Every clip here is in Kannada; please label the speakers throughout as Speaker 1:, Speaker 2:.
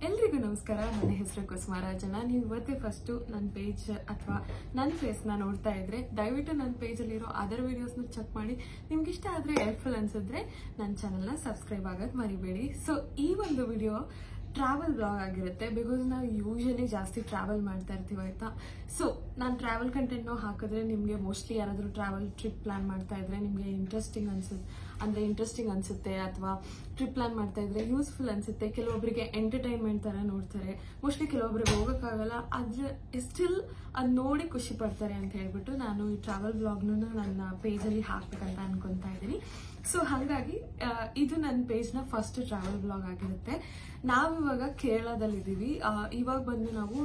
Speaker 1: ಎಲ್ರಿಗೂ ನಮಸ್ಕಾರ. ನನ್ನ ಹೆಸರು ಕುಸುಮಾರಾಜನ. ನೀವು ಇವತ್ತೇ ಫಸ್ಟು ನನ್ನ ಪೇಜ್ ಅಥವಾ ನನ್ನ ಫೇಸ್ನ ನೋಡ್ತಾ ಇದ್ರೆ ದಯವಿಟ್ಟು ನನ್ನ ಪೇಜಲ್ಲಿರೋ ಅದರ್ ವೀಡಿಯೋಸ್ನ ಚೆಕ್ ಮಾಡಿ. ನಿಮ್ಗೆ ಇಷ್ಟ ಆದರೆ ಹೆಲ್ಪ್ಫುಲ್ ಅನ್ಸಿದ್ರೆ ನನ್ನ ಚಾನಲ್ನ ಸಬ್ಸ್ಕ್ರೈಬ್ ಆಗೋದು ಮರಿಬೇಡಿ. ಸೊ ಈ ಒಂದು ವಿಡಿಯೋ ಟ್ರಾವೆಲ್ ಬ್ಲಾಗ್ ಆಗಿರುತ್ತೆ. ಬಿಕಾಸ್ ನಾವು ಯೂಶಲಿ ಜಾಸ್ತಿ ಟ್ರಾವೆಲ್ ಮಾಡ್ತಾ ಇರ್ತೀವಿ, ಆಯ್ತಾ. ಸೊ ನಾನು ಟ್ರಾವೆಲ್ ಕಂಟೆಂಟ್ನೂ ಹಾಕಿದ್ರೆ ನಿಮಗೆ ಮೋಸ್ಟ್ಲಿ ಯಾರಾದರೂ ಟ್ರಾವೆಲ್ ಟ್ರಿಪ್ ಪ್ಲಾನ್ ಮಾಡ್ತಾ ಇದ್ರೆ ನಿಮಗೆ ಇಂಟ್ರೆಸ್ಟಿಂಗ್ ಅನ್ಸುತ್ತೆ ಅಥವಾ ಟ್ರಿಪ್ ಪ್ಲಾನ್ ಮಾಡ್ತಾ ಇದ್ರೆ ಯೂಸ್ಫುಲ್ ಅನ್ಸುತ್ತೆ. ಕೆಲವೊಬ್ಬರಿಗೆ ಎಂಟರ್ಟೈನ್ಮೆಂಟ್ ತರ ನೋಡ್ತಾರೆ, ಮೋಸ್ಟ್ಲಿ ಕೆಲವೊಬ್ಬರಿಗೆ ಹೋಗೋಕ್ಕಾಗಲ್ಲ, ಆದ್ರೆ ಸ್ಟಿಲ್ ಅದು ನೋಡಿ ಖುಷಿ ಪಡ್ತಾರೆ ಅಂತ ಹೇಳ್ಬಿಟ್ಟು ನಾನು ಈ ಟ್ರಾವೆಲ್ ಬ್ಲಾಗ್ನ ನನ್ನ ಪೇಜಲ್ಲಿ ಹಾಕ್ಬೇಕಂತ ಅನ್ಕೊಂತಾ ಇದ್ದೀನಿ. ಸೊ ಹಾಗಾಗಿ ಇದು ನನ್ನ ಪೇಜ್ನ ಫಸ್ಟ್ ಟ್ರಾವೆಲ್ ಬ್ಲಾಗ್ ಆಗಿರುತ್ತೆ. ನಾವಿವಾಗ ಕೇರಳದಲ್ಲಿದ್ದೀವಿ. ಇವಾಗ ಬಂದು ನಾವು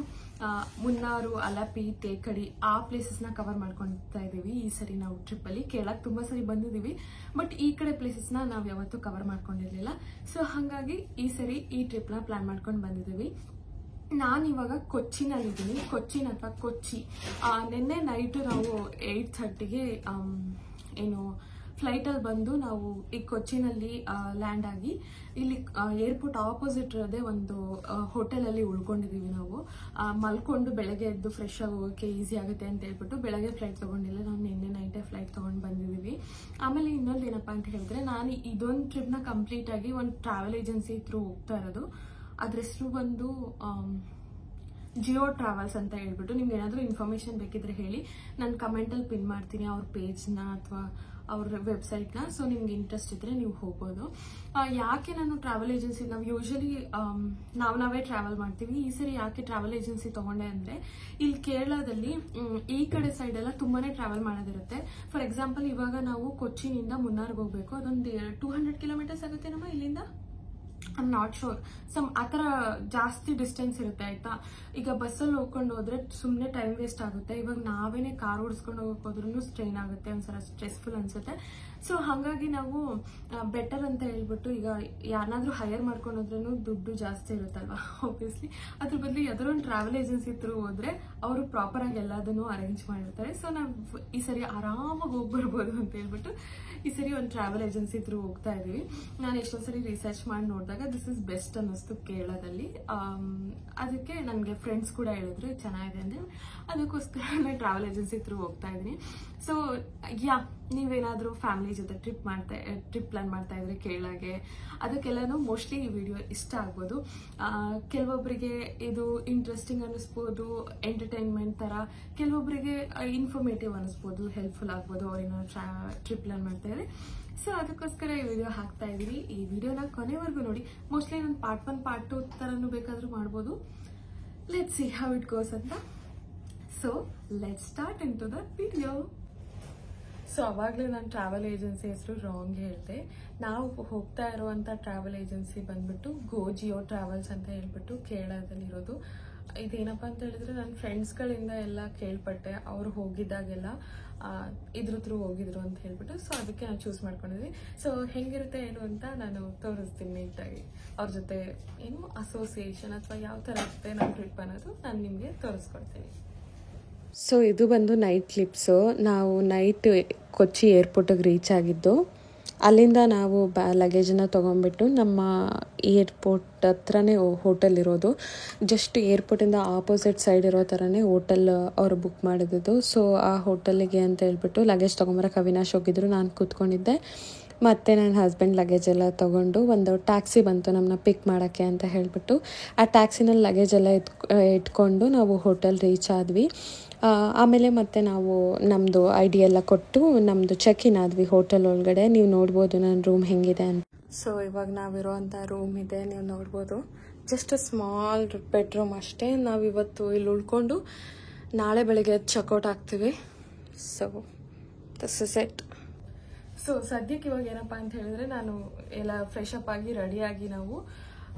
Speaker 1: ಮುನ್ನಾರು, ಅಲಪಿ, ತೇಕಡಿ ಆ ಪ್ಲೇಸಸ್ನ ಕವರ್ ಮಾಡ್ಕೊಳ್ತಾ ಇದ್ದೀವಿ. ಈ ಸರಿ ನಾವು ಟ್ರಿಪ್ಪಲ್ಲಿ ಕೇರಳಕ್ಕೆ ತುಂಬ ಸರಿ ಬಂದಿದ್ದೀವಿ, ಬಟ್ ಈ ಕಡೆ ಪ್ಲೇಸಸ್ನ ನಾವು ಯಾವತ್ತೂ ಕವರ್ ಮಾಡ್ಕೊಂಡಿರ್ಲಿಲ್ಲ. ಸೊ ಹಾಗಾಗಿ ಈ ಸರಿ ಈ ಟ್ರಿಪ್ನ ಪ್ಲಾನ್ ಮಾಡ್ಕೊಂಡು ಬಂದಿದ್ದೀವಿ. ನಾನಿವಾಗ ಕೊಚ್ಚಿನಲ್ಲಿದ್ದೀನಿ. ಕೊಚ್ಚಿನ್ ಅಥವಾ ಕೊಚ್ಚಿ. ನಿನ್ನೆ ನೈಟು ನಾವು 8:30ಗೆ ಏನು ಫ್ಲೈಟಲ್ಲಿ ಬಂದು ನಾವು ಈ ಕೊಚ್ಚಿನಲ್ಲಿ ಲ್ಯಾಂಡ್ ಆಗಿ ಇಲ್ಲಿ ಏರ್ಪೋರ್ಟ್ ಆಪೋಸಿಟ್ ಇರೋದೇ ಒಂದು ಹೋಟೆಲಲ್ಲಿ ಉಳ್ಕೊಂಡಿದ್ದೀವಿ. ನಾವು ಮಲ್ಕೊಂಡು ಬೆಳಗ್ಗೆ ಎದ್ದು ಫ್ರೆಶ್ ಆಗಿ ಹೋಗೋಕ್ಕೆ ಈಸಿ ಆಗುತ್ತೆ ಅಂತ ಹೇಳ್ಬಿಟ್ಟು ಬೆಳಗ್ಗೆ ಫ್ಲೈಟ್ ತೊಗೊಂಡಿಲ್ಲ, ನಾವು ನಿನ್ನೆ ನೈಟೇ ಫ್ಲೈಟ್ ತೊಗೊಂಡು ಬಂದಿದ್ದೀವಿ. ಆಮೇಲೆ ಇನ್ನೊಂದು ಏನಪ್ಪ ಅಂತ ಹೇಳಿದ್ರೆ, ನಾನು ಇದೊಂದು ಟ್ರಿಪ್ನ ಕಂಪ್ಲೀಟ್ ಆಗಿ ಒಂದು ಟ್ರಾವೆಲ್ ಏಜೆನ್ಸಿ ಥ್ರೂ ಹೋಗ್ತಾ ಇರೋದು. ಅದ್ರ ಹೆಸರು ಬಂದು ಜಿಯೋ ಟ್ರಾವೆಲ್ಸ್ ಅಂತ ಹೇಳ್ಬಿಟ್ಟು. ನಿಮ್ಗೆ ಏನಾದರೂ ಇನ್ಫಾರ್ಮೇಶನ್ ಬೇಕಿದ್ರೆ ಹೇಳಿ, ನಾನು ಕಮೆಂಟಲ್ಲಿ ಪಿನ್ ಮಾಡ್ತೀನಿ ಅವ್ರ ಪೇಜ್ನ ಅಥವಾ ಅವ್ರ ವೆಬ್ಸೈಟ್ನ. ಸೊ ನಿಮ್ಗೆ ಇಂಟ್ರೆಸ್ಟ್ ಇದ್ರೆ ನೀವು ಹೋಗ್ಬೋದು. ಯಾಕೆ ನಾನು ಟ್ರಾವೆಲ್ ಏಜೆನ್ಸಿ, ನಾವು ಯೂಶಲಿ ನಾವೇ ಟ್ರಾವೆಲ್ ಮಾಡ್ತೀವಿ. ಈ ಸರಿ ಯಾಕೆ ಟ್ರಾವೆಲ್ ಏಜೆನ್ಸಿ ತಗೊಂಡೆ ಅಂದರೆ, ಇಲ್ಲಿ ಕೇರಳದಲ್ಲಿ ಈ ಕಡೆ ಸೈಡ್ ಎಲ್ಲ ತುಂಬಾನೇ ಟ್ರಾವೆಲ್ ಮಾಡೋದಿರುತ್ತೆ. ಫಾರ್ ಎಕ್ಸಾಂಪಲ್ ಇವಾಗ ನಾವು ಕೊಚ್ಚಿನಿಂದ ಮುನ್ನಾರ್ಗೆ ಹೋಗ್ಬೇಕು, ಅದೊಂದು 200 ಕಿಲೋಮೀಟರ್ಸ್ ಆಗುತ್ತೆ ನಮ್ಮ ಇಲ್ಲಿಂದ. I'm not sure. ಆ ಥರ ಜಾಸ್ತಿ ಡಿಸ್ಟೆನ್ಸ್ ಇರುತ್ತೆ, ಆಯ್ತಾ. ಈಗ ಬಸ್ಸಲ್ಲಿ ಹೋಗ್ಕೊಂಡು ಹೋದ್ರೆ ಸುಮ್ಮನೆ ಟೈಮ್ ವೇಸ್ಟ್ ಆಗುತ್ತೆ. ಇವಾಗ ನಾವೇನೇ ಕಾರ್ ಓಡಿಸ್ಕೊಂಡು ಹೋಗಕ್ಕೆ ಹೋದ್ರೂ ಸ್ಟ್ರೈನ್ ಆಗುತ್ತೆ, ಒಂದ್ಸಲ ಸ್ಟ್ರೆಸ್ಫುಲ್ ಅನ್ಸುತ್ತೆ. ಸೊ ಹಾಗಾಗಿ ನಾವು ಬೆಟರ್ ಅಂತ ಹೇಳ್ಬಿಟ್ಟು ಈಗ ಯಾರನ್ನಾದ್ರೂ ಹೈಯರ್ ಮಾಡ್ಕೊಂಡು ಹೋದ್ರೂ ದುಡ್ಡು ಜಾಸ್ತಿ ಇರುತ್ತಲ್ವಾ, ಆಬ್ವಿಯಸ್ಲಿ. ಅದ್ರ ಬದಲು ಯಾವ್ದಾದ್ರು ಒಂದು ಟ್ರಾವೆಲ್ ಏಜೆನ್ಸಿ ಥ್ರೂ ಹೋದ್ರೆ ಅವರು ಪ್ರಾಪರಾಗಿ ಎಲ್ಲದನ್ನು ಅರೇಂಜ್ ಮಾಡಿರ್ತಾರೆ. ಸೊ ನಾವು ಈ ಸರಿ ಆರಾಮಾಗಿ ಹೋಗಿ ಬರ್ಬೋದು ಅಂತ ಹೇಳ್ಬಿಟ್ಟು ಈ ಸರಿ ಒಂದು ಟ್ರಾವೆಲ್ ಏಜೆನ್ಸಿ ಥ್ರೂ ಹೋಗ್ತಾ ಇದೀವಿ. ನಾನು ಎಷ್ಟೊಂದು ಸರಿ ರಿಸರ್ಚ್ ಮಾಡಿ ನೋಡಿದಾಗ ದಿಸ್ ಇಸ್ ಬೆಸ್ಟ್ ಅನ್ನಿಸ್ತು ಕೇರಳದಲ್ಲಿ. ಅದಕ್ಕೆ ನನಗೆ ಫ್ರೆಂಡ್ಸ್ ಕೂಡ ಹೇಳಿದ್ರು ಚೆನ್ನಾಗಿದೆ ಅಂದರೆ, ಅದಕ್ಕೋಸ್ಕರ ನಾನು ಟ್ರಾವೆಲ್ ಏಜೆನ್ಸಿ ಥ್ರೂ ಹೋಗ್ತಾ ಇದ್ದೀನಿ. ಸೊ ನೀವೇನಾದರೂ ಫ್ಯಾಮಿಲಿ ಜೊತೆ ಟ್ರಿಪ್ ಪ್ಲಾನ್ ಮಾಡ್ತಾ ಇದ್ರೆ ಕೇರಳಗೆ, ಅದಕ್ಕೆಲ್ಲನೂ ಮೋಸ್ಟ್ಲಿ ಈ ವಿಡಿಯೋ ಇಷ್ಟ ಆಗ್ಬೋದು. ಕೆಲವೊಬ್ಬರಿಗೆ ಇದು ಇಂಟ್ರೆಸ್ಟಿಂಗ್ ಅನ್ನಿಸ್ಬೋದು, ಎಂಟರ್ಟೈನ್ಮೆಂಟ್ ಥರ. ಕೆಲವೊಬ್ಬರಿಗೆ ಇನ್ಫಾರ್ಮೇಟಿವ್ ಅನ್ನಿಸ್ಬೋದು, ಹೆಲ್ಪ್ಫುಲ್ ಆಗ್ಬೋದು ಅವ್ರೇನೋ ಟ್ರಿಪ್ ಪ್ಲಾನ್ ಮಾಡ್ತಾ ಇದ್ರೆ. ಸೊ ಅದಕ್ಕೋಸ್ಕರ ಈ ವಿಡಿಯೋ ಹಾಕ್ತಾ ಇದ್ದೀವಿ. ಈ ವಿಡಿಯೋನ ಕೊನೆವರೆಗೂ ನೋಡಿ. ಮೋಸ್ಟ್ಲಿ ನಾನು ಪಾರ್ಟ್ 1 ಪಾರ್ಟ್ 2 ಥರನೂ ಬೇಕಾದರೂ ಮಾಡ್ಬೋದು. Let's see how it goes ಅಂತ. So let's start into the video. So ಅವಾಗಲೇ ನಾನು ಟ್ರಾವೆಲ್ ಏಜೆನ್ಸಿ ಹೆಸರು ರಾಂಗ್ ಹೇಳಿದೆ. ನಾವು ಹೋಗ್ತಾ ಇರುವಂಥ ಟ್ರಾವೆಲ್ ಏಜೆನ್ಸಿ ಬಂದ್ಬಿಟ್ಟು ಜಿಯೋ ಟ್ರಾವೆಲ್ಸ್ ಅಂತ ಹೇಳ್ಬಿಟ್ಟು ಕೇರಳದಲ್ಲಿರೋದು. ಇದೇನಪ್ಪ ಅಂತ ಹೇಳಿದ್ರೆ, ನನ್ನ ಫ್ರೆಂಡ್ಸ್ಗಳಿಂದ ಎಲ್ಲ ಕೇಳ್ಪಟ್ಟೆ, ಅವ್ರು ಹೋಗಿದ್ದಾಗೆಲ್ಲ ಇದ್ರ ಥ್ರೂ ಹೋಗಿದ್ರು ಅಂತ ಹೇಳ್ಬಿಟ್ಟು. ಸೊ ಅದಕ್ಕೆ ನಾನು ಚೂಸ್ ಮಾಡ್ಕೊಂಡಿದ್ವಿ. ಸೊ ಹೆಂಗಿರುತ್ತೆ ಏನು ಅಂತ ನಾನು ತೋರಿಸ್ತೀನಿ ನೀಟಾಗಿ. ಅವ್ರ ಜೊತೆ ಏನು ಅಸೋಸಿಯೇಷನ್ ಅಥವಾ ಯಾವ ಥರ ಇರುತ್ತೆ ನಮ್ಮ ಟ್ರಿಪ್ ಅನ್ನೋದು ನಾನು ನಿಮಗೆ ತೋರಿಸ್ಕೊಡ್ತೀನಿ.
Speaker 2: ಸೊ ಇದು ಬಂದು ನೈಟ್ ಕ್ಲಿಪ್ಸು. ನಾವು ನೈಟ್ ಕೊಚ್ಚಿ ಏರ್ಪೋರ್ಟಿಗೆ ರೀಚ್ ಆಗಿದ್ದು. ಅಲ್ಲಿಂದ ನಾವು ಲಗೇಜನ್ನ ತೊಗೊಂಡ್ಬಿಟ್ಟು ನಮ್ಮ ಏರ್ಪೋರ್ಟ್ ಹತ್ರನೇ ಹೋಟೆಲ್ ಇರೋದು. ಜಸ್ಟ್ ಏರ್ಪೋರ್ಟಿಂದ ಆಪೋಸಿಟ್ ಸೈಡ್ ಇರೋ ಥರನೇ ಹೋಟೆಲ್ ಅವರು ಬುಕ್ ಮಾಡಿದ್ದು. ಸೊ ಆ ಹೋಟೆಲಿಗೆ ಅಂತ ಹೇಳ್ಬಿಟ್ಟು ಲಗೇಜ್ ತೊಗೊಂಬರಕ್ಕೆ ಅವಿನಾಶ್ ಹೋಗಿದ್ರು, ನಾನು ಕೂತ್ಕೊಂಡಿದ್ದೆ. ಮತ್ತು ನನ್ನ ಹಸ್ಬೆಂಡ್ ಲಗೇಜ್ ಎಲ್ಲ ತೊಗೊಂಡು ಒಂದು ಟ್ಯಾಕ್ಸಿ ಬಂತು ನಮ್ಮನ್ನ ಪಿಕ್ ಮಾಡೋಕ್ಕೆ ಅಂತ ಹೇಳಿಬಿಟ್ಟು. ಆ ಟ್ಯಾಕ್ಸಿನಲ್ಲಿ ಲಗೇಜ್ ಎಲ್ಲ ಇಟ್ಕೊಂಡು ನಾವು ಹೋಟೆಲ್ ರೀಚ್ ಆದ್ವಿ. ಆಮೇಲೆ ಮತ್ತೆ ನಾವು ನಮ್ಮದು ID ಎಲ್ಲ ಕೊಟ್ಟು ನಮ್ಮದು ಚೆಕ್ ಇನ್ ಆದ್ವಿ ಹೋಟೆಲ್ ಒಳಗಡೆ. ನೀವು ನೋಡ್ಬೋದು ನನ್ನ ರೂಮ್ ಹೆಂಗಿದೆ ಅಂತ. ಸೊ ಇವಾಗ ನಾವಿರೋವಂಥ ರೂಮ್ ಇದೆ, ನೀವು ನೋಡ್ಬೋದು. ಜಸ್ಟ್ ಸ್ಮಾಲ್ ಬೆಡ್ರೂಮ್ ಅಷ್ಟೇ. ನಾವಿವತ್ತು ಇಲ್ಲಿ ಉಳ್ಕೊಂಡು ನಾಳೆ ಬೆಳಗ್ಗೆ ಚೆಕ್ಔಟ್ ಆಗ್ತೀವಿ. So this is it.
Speaker 1: So ಸದ್ಯಕ್ಕೆ ಇವಾಗ ಏನಪ್ಪ ಅಂತ ಹೇಳಿದ್ರೆ, ನಾನು ಎಲ್ಲ ಫ್ರೆಶ್ ಅಪ್ ಆಗಿ ರೆಡಿಯಾಗಿ ನಾವು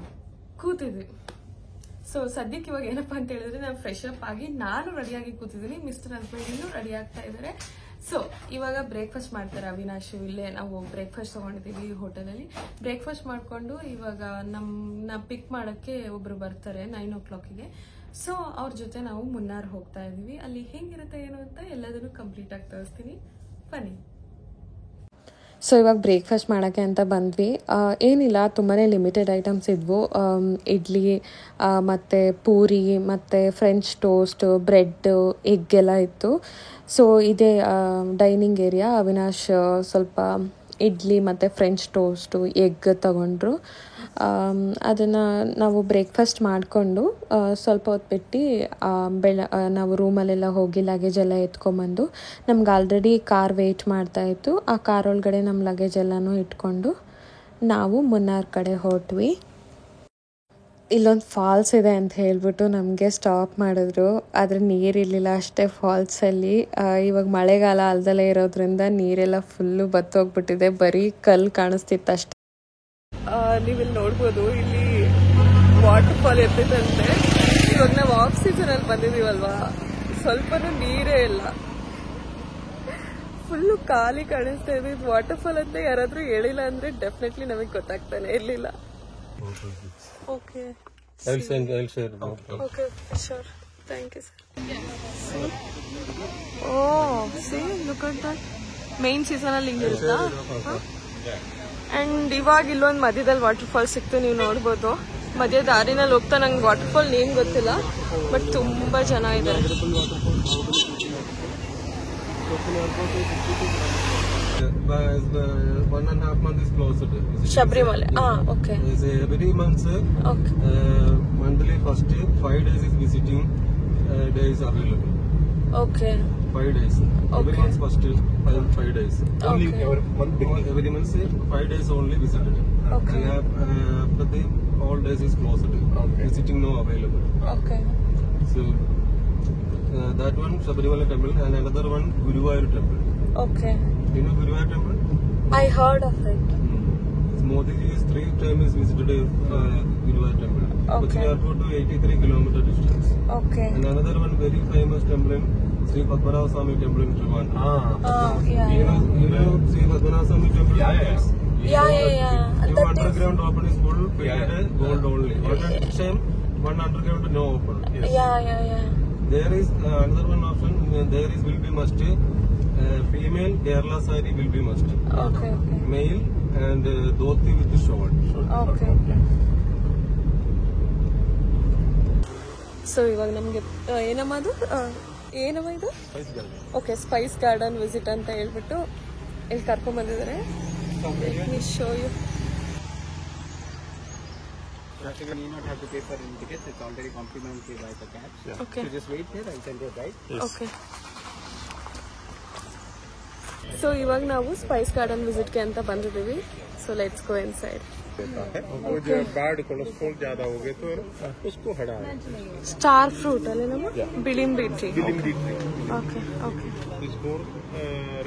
Speaker 1: ಕೂತಿದ್ವಿ. ಸೊ ಸದ್ಯಕ್ಕೆ ಇವಾಗ ಏನಪ್ಪ ಅಂತ ಹೇಳಿದ್ರೆ, ನಾನು ಫ್ರೆಶ್ ಅಪ್ ಆಗಿ ನಾನು ರೆಡಿಯಾಗಿ ಕೂತಿದ್ದೀನಿ. ಮಿಸ್ಟರ್ ಹಸ್ಬೆಂಡ್ ಇನ್ನೂ ರೆಡಿ ಆಗ್ತಾ ಇದ್ದಾರೆ. ಸೊ ಇವಾಗ ಬ್ರೇಕ್ಫಾಸ್ಟ್ ಮಾಡ್ತಾರೆ ಅವಿನಾಶ್. ಇಲ್ಲೇ ನಾವು ಬ್ರೇಕ್ಫಾಸ್ಟ್ ತೊಗೊಂಡಿದ್ದೀವಿ ಹೋಟೆಲಲ್ಲಿ. ಬ್ರೇಕ್ಫಾಸ್ಟ್ ಮಾಡಿಕೊಂಡು ಇವಾಗ ನಮ್ಮನ್ನ ಪಿಕ್ ಮಾಡೋಕ್ಕೆ ಒಬ್ಬರು ಬರ್ತಾರೆ 9 o'clockಗೆ. ಸೊ ಅವ್ರ ಜೊತೆ ನಾವು ಮುನ್ನಾರ್ ಹೋಗ್ತಾ ಇದ್ದೀವಿ. ಅಲ್ಲಿ ಹೇಗಿರುತ್ತೆ ಏನು ಅಂತ ಎಲ್ಲದನ್ನು ಕಂಪ್ಲೀಟಾಗಿ ತೋರಿಸ್ತೀನಿ, ಬನ್ನಿ.
Speaker 2: ಸೊ ಇವಾಗ ಬ್ರೇಕ್ಫಾಸ್ಟ್ ಮಾಡೋಕ್ಕೆ ಅಂತ ಬಂದ್ವಿ. ಏನಿಲ್ಲ, ತುಂಬಾ ಲಿಮಿಟೆಡ್ ಐಟಮ್ಸ್ ಇದ್ವು. ಇಡ್ಲಿ ಮತ್ತು ಪೂರಿ ಮತ್ತು ಫ್ರೆಂಚ್ ಟೋಸ್ಟ್, ಬ್ರೆಡ್, ಎಗ್ ಎಲ್ಲ ಇತ್ತು. ಸೊ ಇದೇ ಡೈನಿಂಗ್ ಏರಿಯಾ. ಅವಿನಾಶ್ ಸ್ವಲ್ಪ ಇಡ್ಲಿ ಮತ್ತು ಫ್ರೆಂಚ್ ಟೋಸ್ಟು, ಎಗ್ ತಗೊಂಡ್ರು. ಅದನ್ನು ನಾವು ಬ್ರೇಕ್ಫಾಸ್ಟ್ ಮಾಡಿಕೊಂಡು ಸ್ವಲ್ಪ ಹೊತ್ತು ಬಿಟ್ಟು ನಾವು ರೂಮಲ್ಲೆಲ್ಲ ಹೋಗಿ ಲಗೇಜ್ ಎಲ್ಲ ಎತ್ಕೊಂಬಂದು, ನಮ್ಗೆ ಆಲ್ರೆಡಿ ಕಾರ್ ವೆಯ್ಟ್ ಮಾಡ್ತಾಯಿತ್ತು. ಆ ಕಾರ್ ಒಳಗಡೆ ನಮ್ಮ ಲಗೇಜ್ ಎಲ್ಲನೂ ಇಟ್ಕೊಂಡು ನಾವು ಮುನ್ನಾರ್ ಕಡೆ ಹೊರಟ್ವಿ. ಇಲ್ಲೊಂದು ಫಾಲ್ಸ್ ಇದೆ ಅಂತ ಹೇಳಿಬಿಟ್ಟು ನಮಗೆ ಸ್ಟಾಪ್ ಮಾಡಿದ್ರು, ಆದರೆ ನೀರಿರಲಿಲ್ಲ ಅಷ್ಟೇ ಫಾಲ್ಸಲ್ಲಿ. ಇವಾಗ ಮಳೆಗಾಲ ಅಲ್ದಲೇ ಇರೋದ್ರಿಂದ ನೀರೆಲ್ಲ ಫುಲ್ಲು ಬತ್ತೋಗ್ಬಿಟ್ಟಿದೆ, ಬರೀ ಕಲ್ಲು ಕಾಣಿಸ್ತಿತ್ತು ಅಷ್ಟೇ. ನೀವಿಲ್ಲಿ ನೋಡ್ಬೋದು, ಇಲ್ಲಿ ವಾಟರ್ ಫಾಲ್ ಎತ್ತಿದಂತೆ. ಇವಾಗ ನಾವು ಆಫ್ ಸೀಸನಲ್ಲಿ ಬಂದಿದ್ದೀವಲ್ವಾ, ಸ್ವಲ್ಪನೂ ನೀರೇ ಇಲ್ಲ, ಫುಲ್ಲು ಖಾಲಿ ಕಾಣಿಸ್ತಾ ಇದೆ. ಇದು ವಾಟರ್ ಫಾಲ್ ಅಂತ ಯಾರಾದರೂ ಹೇಳಿಲ್ಲ ಅಂದರೆ ಡೆಫಿನೆಟ್ಲಿ ನಮಗೆ ಗೊತ್ತಾಗ್ತಾನೆ ಇರಲಿಲ್ಲ. Okay.
Speaker 3: I'll share.
Speaker 2: Okay, sure. Thank you, sir. Oh, see, look at that. Main season ಅಲ್ಲಿ ಹಿಂಗಿರುತ್ತಾ? ಅಂಡ್ ಇವಾಗ ಇಲ್ಲೊಂದು ಮಧ್ಯದಲ್ಲಿ ವಾಟರ್ ಫಾಲ್ ಸಿಕ್ತು, ನೀವು ನೋಡ್ಬೋದು. ಮಧ್ಯ ದಾರಿನಲ್ಲಿ ಹೋಗ್ತಾ ನಂಗೆ ವಾಟರ್ ಫಾಲ್ ನೇಮ್ ಗೊತ್ತಿಲ್ಲ, ಬಟ್ ತುಂಬಾ ಜನ ಇದ್ದಾರೆ.
Speaker 3: The 1.5 months is closed.
Speaker 2: Shabrimala. Okay.
Speaker 3: Every month,
Speaker 2: okay.
Speaker 3: Monthly first 5 days is visiting days available.
Speaker 2: Okay.
Speaker 3: 5 days.
Speaker 2: Okay.
Speaker 3: Every month first 5 days.
Speaker 2: Okay.
Speaker 3: Every month 5 days only visited.
Speaker 2: Okay.
Speaker 3: After the all days is closed. Okay. Visiting no available.
Speaker 2: Okay.
Speaker 3: So that one Shabrimala temple and another one Guruvayur temple.
Speaker 2: Okay.
Speaker 3: You know Guruvayur temple?
Speaker 2: I heard of it.
Speaker 3: Modi is 3 times visited Guruvayur temple.
Speaker 2: Okay.
Speaker 3: Which we are to 83 kilometer distance.
Speaker 2: Okay.
Speaker 3: And another one very famous temple in Sri Padmanabha Swami temple in Trivandrum.
Speaker 2: Yeah.
Speaker 3: You know Sri Padmanabha Swami temple?
Speaker 2: Yeah.
Speaker 3: Your underground open is full filled gold only. One underground no open.
Speaker 2: Yes. Yeah.
Speaker 3: There is another one option. There is will be must. Female Kerala saree will be must.
Speaker 2: Okay.
Speaker 3: Male and dhoti with shawl.
Speaker 2: Okay. So ಇವಾಗ ನಮಗೆ ಏನಮ್ಮ ಇದು ಓಕೆ, ಸ್ಪೈಸ್ ಗಾರ್ಡನ್ ವಿಸಿಟ್ ಅಂತ ಹೇಳ್ಬಿಟ್ಟು ಇಲ್ಲಿ ಕರ್ಕೊಂಡ್ಬಂದಿದ್ದಾರೆ. Show you.
Speaker 4: You need not have to pay for any tickets. It's already complimentary by the cab.
Speaker 2: Okay.
Speaker 4: So just wait here. I'll send you a guide.
Speaker 2: Okay. So ಇವಾಗ ನಾವು ಸ್ಪೈಸ್ ಗಾರ್ಡನ್ ವಿಸಿಟ್ಗೆ ಅಂತ ಬಂದಿದ್ದೀವಿ. So let's go inside.
Speaker 3: वो जो बैड कोलेस्ट्रॉल ज्यादा हो गए तो उसको हटा
Speaker 2: ಸ್ಟಾರ್ ಫ್ರೂಟ್ ಅಲ್ಲೇ ನಮ್ಮ ಬಿಳಿಂಬಿ ಟ್ರೀ. ಓಕೆ.
Speaker 3: इसको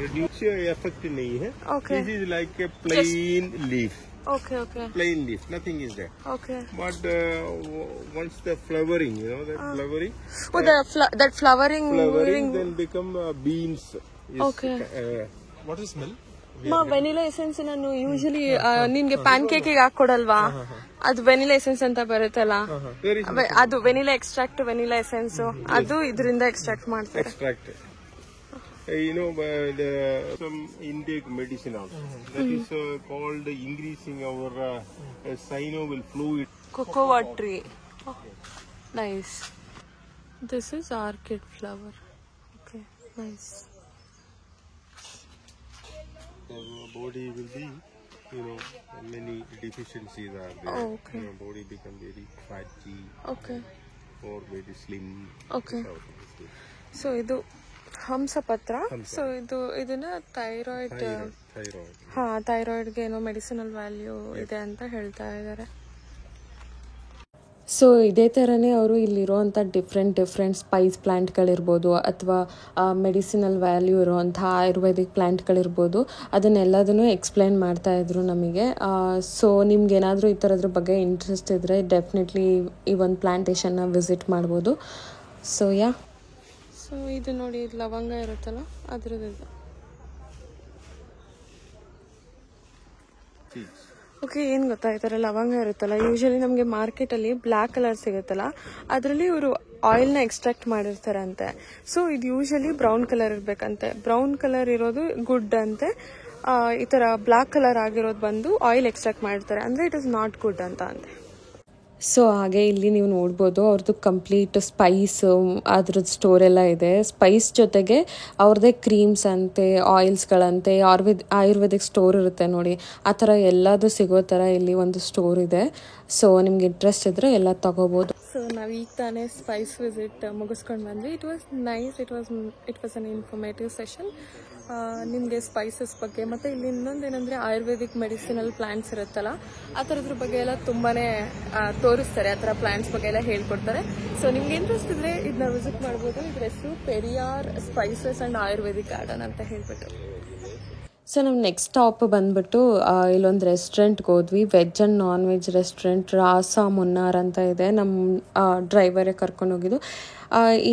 Speaker 3: reduce effect नहीं है.
Speaker 2: Okay.
Speaker 3: This is like a plain leaf.
Speaker 2: Okay.
Speaker 3: Plain leaf, nothing is there.
Speaker 2: Okay.
Speaker 3: But once the flowering, you know that flowering.
Speaker 2: Oh, that flowering
Speaker 3: then become beans. Yes.
Speaker 2: Okay.
Speaker 3: What is smell?
Speaker 2: Vanilla essence ನಾನು ಯೂಶಲಿ ನಿನ್ಗೆ ಪ್ಯಾನ್ ಕೇಕಿಗೆ ಹಾಕೊಡಲ್ವಾ, ಅದು ವೆನಿಲಾ ಎಸೆನ್ಸ್ ಅಂತ ಬರುತ್ತಲ್ಲ, ಅದು ವೆನಿಲಾ ಎಕ್ಸ್ಟ್ರಾಕ್ಟ್, ವೆನಿಲಾ ಎಸೆನ್ಸ್, ಅದು ಇದರಿಂದ ಎಕ್ಸ್ಟ್ರಾಕ್ಟ್ ಮಾಡ್ತಾರೆ.
Speaker 3: Extract. You know, some intake medicine also. That is called increasing our synovial fluid.
Speaker 2: Cocoa tree. Oh, nice. This is orchid flower. Okay, nice.
Speaker 3: The body will be, you know, many deficiencies are there.
Speaker 2: Oh, okay.
Speaker 3: You know, body become very fatty.
Speaker 2: Okay.
Speaker 3: Or very slim.
Speaker 2: Okay. So ಇದು ಹಂಸಪತ್ರ. ಸೊ ಇದನ್ನ ಥೈರಾಯ್ಡ್ ಥೈರಾಯ್ಡ್ಗೆ ಏನೋ ಮೆಡಿಸಿನಲ್ ವ್ಯಾಲ್ಯೂ ಇದೆ ಅಂತ ಹೇಳ್ತಾ ಇದ್ದಾರೆ. ಸೊ ಇದೇ ಥರನೇ ಅವರು ಇಲ್ಲಿರೋವಂಥ ಡಿಫ್ರೆಂಟ್ ಸ್ಪೈಸ್ ಪ್ಲ್ಯಾಂಟ್ಗಳಿರ್ಬೋದು ಅಥವಾ ಮೆಡಿಸಿನಲ್ ವ್ಯಾಲ್ಯೂ ಇರೋವಂಥ ಆಯುರ್ವೇದಿಕ್ ಪ್ಲ್ಯಾಂಟ್ಗಳಿರ್ಬೋದು, ಅದನ್ನೆಲ್ಲದನ್ನು ಎಕ್ಸ್ಪ್ಲೈನ್ ಮಾಡ್ತಾಯಿದ್ರು ನಮಗೆ. ಸೊ ನಿಮ್ಗೇನಾದರೂ ಈ ಥರದ್ರ ಬಗ್ಗೆ ಇಂಟ್ರೆಸ್ಟ್ ಇದ್ದರೆ ಡೆಫಿನೆಟ್ಲಿ ಈ ಒಂದು ಪ್ಲ್ಯಾಂಟೇಷನ್ನ ವಿಸಿಟ್ ಮಾಡ್ಬೋದು. ಸೊ ಸೊ ಇದು ನೋಡಿ, ಇದು ಲವಂಗ ಇರುತ್ತಲ್ಲ ಅದ್ರದ್ದು. ಓಕೆ, ಏನು ಗೊತ್ತಾ, ಈ ಥರ ಲವಂಗ ಇರುತ್ತಲ್ಲ, ಯೂಶಲಿ ನಮಗೆ ಮಾರ್ಕೆಟಲ್ಲಿ ಬ್ಲ್ಯಾಕ್ ಕಲರ್ ಸಿಗುತ್ತಲ್ಲ, ಅದರಲ್ಲಿ ಇವರು ಆಯಿಲ್ನ ಎಕ್ಸ್ಟ್ರಾಕ್ಟ್ ಮಾಡಿರ್ತಾರಂತೆ. ಸೊ ಇದು ಯೂಶಲಿ ಬ್ರೌನ್ ಕಲರ್ ಇರಬೇಕಂತೆ. ಬ್ರೌನ್ ಕಲರ್ ಇರೋದು ಗುಡ್ ಅಂತೆ. ಈ ಥರ ಬ್ಲ್ಯಾಕ್ ಕಲರ್ ಆಗಿರೋದು ಬಂದು ಆಯಿಲ್ ಎಕ್ಸ್ಟ್ರಾಕ್ಟ್ ಮಾಡ್ತಾರೆ, ಅಂದರೆ ಇಟ್ ಇಸ್ ನಾಟ್ ಗುಡ್ ಅಂತ ಅಂದೆ. ಸೊ ಹಾಗೆ ಇಲ್ಲಿ ನೀವು ನೋಡ್ಬೋದು ಅವ್ರದ್ದು ಕಂಪ್ಲೀಟ್ ಸ್ಪೈಸ್ ಅದ್ರದ್ದು ಸ್ಟೋರ್ ಎಲ್ಲ ಇದೆ. ಸ್ಪೈಸ್ ಜೊತೆಗೆ ಅವ್ರದ್ದೇ ಕ್ರೀಮ್ಸ್ ಅಂತೆ, ಆಯಿಲ್ಸ್ಗಳಂತೆ, ಆಯುರ್ವೇದಿಕ್ ಸ್ಟೋರ್ ಇರುತ್ತೆ ನೋಡಿ, ಆ ಥರ ಎಲ್ಲದು ಸಿಗೋ ಥರ ಇಲ್ಲಿ ಒಂದು ಸ್ಟೋರ್ ಇದೆ. ಸೊ ನಿಮ್ಗೆ ಇಂಟ್ರೆಸ್ಟ್ ಇದ್ದರೆ ಎಲ್ಲ ತಗೋಬೋದು. ಸೊ ನಾವು ಈಗ ತಾನೇ ಸ್ಪೈಸ್ ವಿಸಿಟ್ ಮುಗಿಸ್ಕೊಂಡು ಬಂದ್ವಿ. It was nice, it was an informative session. ನಿಮಗೆ ಸ್ಪೈಸಸ್ ಬಗ್ಗೆ ಮತ್ತು ಇಲ್ಲಿ ಇನ್ನೊಂದೇನೆಂದರೆ ಆಯುರ್ವೇದಿಕ್ ಮೆಡಿಸಿನಲ್ ಪ್ಲಾಂಟ್ಸ್ ಇರುತ್ತಲ್ಲ, ಆ ಥರದ್ರ ಬಗ್ಗೆ ಎಲ್ಲ ತುಂಬಾ ತೋರಿಸ್ತಾರೆ, ಆ ಥರ ಪ್ಲಾಂಟ್ಸ್ ಬಗ್ಗೆ ಎಲ್ಲ ಹೇಳ್ಕೊಡ್ತಾರೆ. ಸೊ ನಿಮ್ಗೆ ಇಂಟ್ರೆಸ್ಟ್ ಇದ್ದರೆ ಇದನ್ನ ವಿಸಿಟ್ ಮಾಡ್ಬೋದು. ಇದ್ರ ಹೆಸರು Periyar spices and Ayurvedic garden ಅಂತ ಹೇಳ್ಬಿಟ್ಟು. ಸೊ ನಮ್ಮ ನೆಕ್ಸ್ಟ್ ಸ್ಟಾಪ್ ಬಂದ್ಬಿಟ್ಟು ಇಲ್ಲೊಂದು ರೆಸ್ಟೋರೆಂಟ್ಗೆ ಹೋದ್ವಿ, veg and non veg restaurant, ರಾಸಾ Munnar ಅಂತ ಇದೆ. ನಮ್ಮ ಡ್ರೈವರೇ ಕರ್ಕೊಂಡು ಹೋಗಿದ್ದು.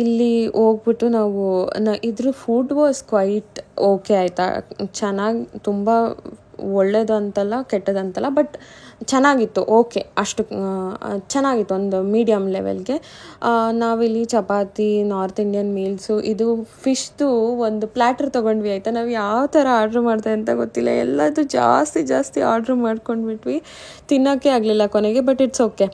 Speaker 2: ಇಲ್ಲಿ ಹೋಗ್ಬಿಟ್ಟು ನಾವು ಇದ್ರ ಫುಡ್ ವಾಸ್ ಕ್ವೈಟ್ ಓಕೆ ಆಯಿತಾ, ಚೆನ್ನಾಗಿ, ತುಂಬ ಒಳ್ಳೇದು ಅಂತಲ್ಲ ಕೆಟ್ಟದಂತಲ್ಲ, ಬಟ್ ಚೆನ್ನಾಗಿತ್ತು, ಓಕೆ, ಅಷ್ಟು ಚೆನ್ನಾಗಿತ್ತು, ಒಂದು ಮೀಡಿಯಮ್ ಲೆವೆಲ್ಗೆ. ನಾವಿಲ್ಲಿ ಚಪಾತಿ, ನಾರ್ತ್ ಇಂಡಿಯನ್ ಮೀಲ್ಸು, ಇದು ಫಿಶ್ದು ಒಂದು ಪ್ಲ್ಯಾಟರ್ ತೊಗೊಂಡ್ವಿ ಆಯಿತಾ. ನಾವು ಯಾವ ಥರ ಆರ್ಡ್ರ್ ಮಾಡ್ದೆ ಅಂತ ಗೊತ್ತಿಲ್ಲ, ಎಲ್ಲದು ಜಾಸ್ತಿ ಆರ್ಡ್ರ್ ಮಾಡ್ಕೊಂಡ್ಬಿಟ್ವಿ, ತಿನ್ನೋಕ್ಕೆ ಆಗಲಿಲ್ಲ ಕೊನೆಗೆ, ಬಟ್ ಇಟ್ಸ್ ಓಕೆ.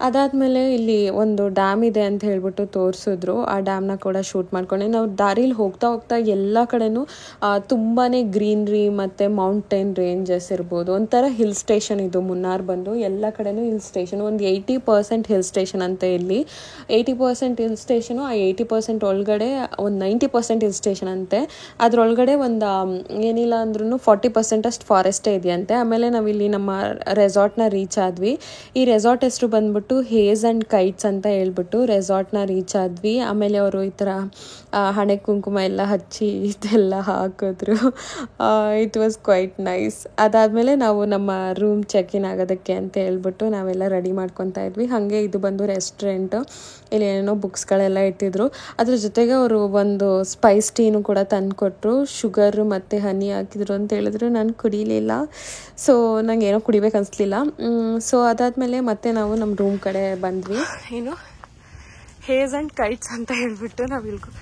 Speaker 2: ಅದಾದಮೇಲೆ ಇಲ್ಲಿ ಒಂದು ಡ್ಯಾಮ್ ಇದೆ ಅಂತ ಹೇಳ್ಬಿಟ್ಟು ತೋರಿಸಿದ್ರು, ಆ ಡ್ಯಾಮ್ನ ಕೂಡ ಶೂಟ್ ಮಾಡ್ಕೊಂಡೆ. ನಾವು ದಾರಿಲಿ ಹೋಗ್ತಾ ಎಲ್ಲ ಕಡೆನೂ ತುಂಬಾ ಗ್ರೀನ್ರಿ ಮತ್ತು ಮೌಂಟೇನ್ ರೇಂಜಸ್ ಇರ್ಬೋದು, ಒಂಥರ ಹಿಲ್ ಸ್ಟೇಷನ್ ಇದು ಮುನ್ನಾರ್ ಬಂದು, ಎಲ್ಲ ಕಡೆನೂ ಹಿಲ್ ಸ್ಟೇಷನ್. ಒಂದು 80% ಹಿಲ್ ಸ್ಟೇಷನ್ ಅಂತ ಇಲ್ಲಿ, 80% ಹಿಲ್ ಸ್ಟೇಷನು, ಆ 80% ಒಳಗಡೆ ಒಂದು 90% ಹಿಲ್ ಸ್ಟೇಷನ್ ಅಂತೆ. ಅದರೊಳಗಡೆ ಒಂದು ಏನಿಲ್ಲ ಅಂದ್ರೂ 40% ಅಷ್ಟು ಫಾರೆಸ್ಟೇ ಇದೆಯಂತೆ. ಆಮೇಲೆ ನಾವಿಲ್ಲಿ ನಮ್ಮ ರೆಸಾರ್ಟ್ನ ರೀಚ್ ಆದ್ವಿ. ಈ ರೆಸಾರ್ಟ್ ಹೆಸರು ಬಂದ್ಬಿಟ್ಟು ಹೇಸ್ ಆ್ಯಂಡ್ ಕೈಟ್ಸ್ ಅಂತ ಹೇಳ್ಬಿಟ್ಟು ರೆಸಾರ್ಟ್ನ ರೀಚ್ ಆದ್ವಿ. ಆಮೇಲೆ ಅವರು ಈ ಥರ ಹಣೆ ಕುಂಕುಮ ಎಲ್ಲ ಹಚ್ಚಿ ಇದೆಲ್ಲ ಹಾಕಿದ್ರು. It was quite nice. ಅದಾದಮೇಲೆ ನಾವು ನಮ್ಮ ರೂಮ್ ಚೆಕ್ ಇನ್ ಆಗೋದಕ್ಕೆ ಅಂತ ಹೇಳ್ಬಿಟ್ಟು ನಾವೆಲ್ಲ ರೆಡಿ ಮಾಡ್ಕೊತಾ ಇದ್ವಿ. ಹಾಗೆ ಇದು ಬಂದು ರೆಸ್ಟೋರೆಂಟ್, ಇಲ್ಲಿ ಏನೇನೋ ಬುಕ್ಸ್ಗಳೆಲ್ಲ ಇಟ್ಟಿದ್ರು. ಅದ್ರ ಜೊತೆಗೆ ಅವರು ಒಂದು ಸ್ಪೈಸ್ ಟೀನು ಕೂಡ ತಂದು ಕೊಟ್ಟರು, ಶುಗರು ಮತ್ತು ಹನಿ ಹಾಕಿದ್ರು ಅಂತ ಹೇಳಿದ್ರು. ನಾನು ಕುಡಿಲಿಲ್ಲ, ಸೊ ನಂಗೆ ಏನೋ ಕುಡಿಬೇಕು ಅನಿಸ್ಲಿಲ್ಲ. ಸೊ ಅದಾದಮೇಲೆ ಮತ್ತೆ ನಾವು ನಮ್ಮ ರೂಮ್ ಕಡೆ ಬಂದ್ವಿ. ಏನು ಹೇಸ್ ಆ್ಯಂಡ್ ಕೈಟ್ಸ್ ಅಂತ ಹೇಳ್ಬಿಟ್ಟು ನಾವು ಇಲ್ಲಿ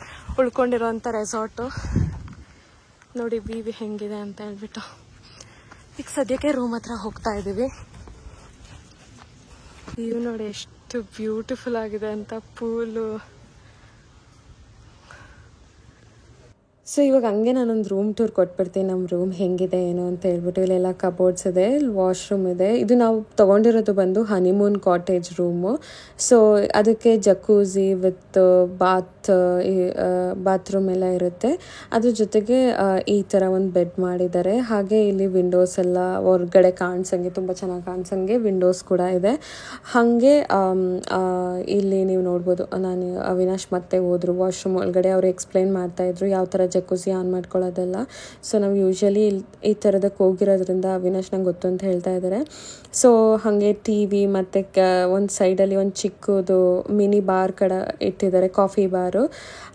Speaker 2: ಉಳ್ಕೊಂಡಿರೋಂಥ ರೆಸಾರ್ಟು ನೋಡಿ, ವಿ ಹೆಂಗಿದೆ ಅಂತ ಹೇಳ್ಬಿಟ್ಟು. ಈಗ ಸದ್ಯಕ್ಕೆ ರೂಮ್ ಹತ್ರ ಹೋಗ್ತಾ ಇದ್ದೀವಿ. ವ್ಯೂ ನೋಡಿ ಎಷ್ಟು ಬ್ಯೂಟಿಫುಲ್ ಆಗಿದೆ ಅಂತ, ಪೂಲು. ಸೊ ಇವಾಗ ಹಂಗೆ ನಾನೊಂದು ರೂಮ್ ಟೂರ್ ಕೊಟ್ಬಿಡ್ತೀನಿ, ನಮ್ಮ ರೂಮ್ ಹೆಂಗಿದೆ ಏನು ಅಂತ ಹೇಳ್ಬಿಟ್ಟು. ಇಲ್ಲೆಲ್ಲ ಕಬೋರ್ಡ್ಸ್ ಇದೆ, ಇಲ್ಲಿ ವಾಶ್ರೂಮ್ ಇದೆ. ಇದು ನಾವು ತೊಗೊಂಡಿರೋದು ಬಂದು ಹನಿಮೂನ್ ಕಾಟೇಜ್ ರೂಮು. ಸೊ ಅದಕ್ಕೆ ಜಕೂಸಿ ವಿತ್ ಬಾತ್ರೂಮ್ ಎಲ್ಲ ಇರುತ್ತೆ. ಅದ್ರ ಜೊತೆಗೆ ಈ ಥರ ಒಂದು ಬೆಡ್ ಮಾಡಿದ್ದಾರೆ. ಹಾಗೆ ಇಲ್ಲಿ ವಿಂಡೋಸ್ ಎಲ್ಲ ಹೊರಗಡೆ ಕಾಣಿಸಂಗೆ, ತುಂಬ ಚೆನ್ನಾಗಿ ಕಾಣಿಸಂಗೆ ವಿಂಡೋಸ್ ಕೂಡ ಇದೆ. ಹಾಗೆ ಇಲ್ಲಿ ನೀವು ನೋಡ್ಬೋದು, ನಾನು ಅವಿನಾಶ್ ಮತ್ತೆ ಹೋದರು ವಾಶ್ರೂಮ್ ಒಳಗಡೆ. ಅವರು ಎಕ್ಸ್ಪ್ಲೈನ್ ಮಾಡ್ತಾಯಿದ್ರು ಯಾವ ಥರ ಜಕೂಸಿ ಆನ್ ಮಾಡ್ಕೊಳ್ಳೋದೆಲ್ಲ. ಸೊ ನಾವು ಯೂಶ್ವಲಿ ಈ ಥರದಕ್ಕೆ ಹೋಗಿರೋದ್ರಿಂದ ಅವಿನಾಶ್ ನಂಗೆ ಗೊತ್ತು ಅಂತ ಹೇಳ್ತಾ ಇದ್ದಾರೆ. ಸೊ ಹಾಗೆ ಟಿ ವಿ ಮತ್ತು ಒಂದು ಸೈಡಲ್ಲಿ ಒಂದು ಚಿಕ್ಕದು ಮಿನಿ ಬಾರ್ ಕಡೆ ಇಟ್ಟಿದ್ದಾರೆ, ಕಾಫಿ ಬಾರು.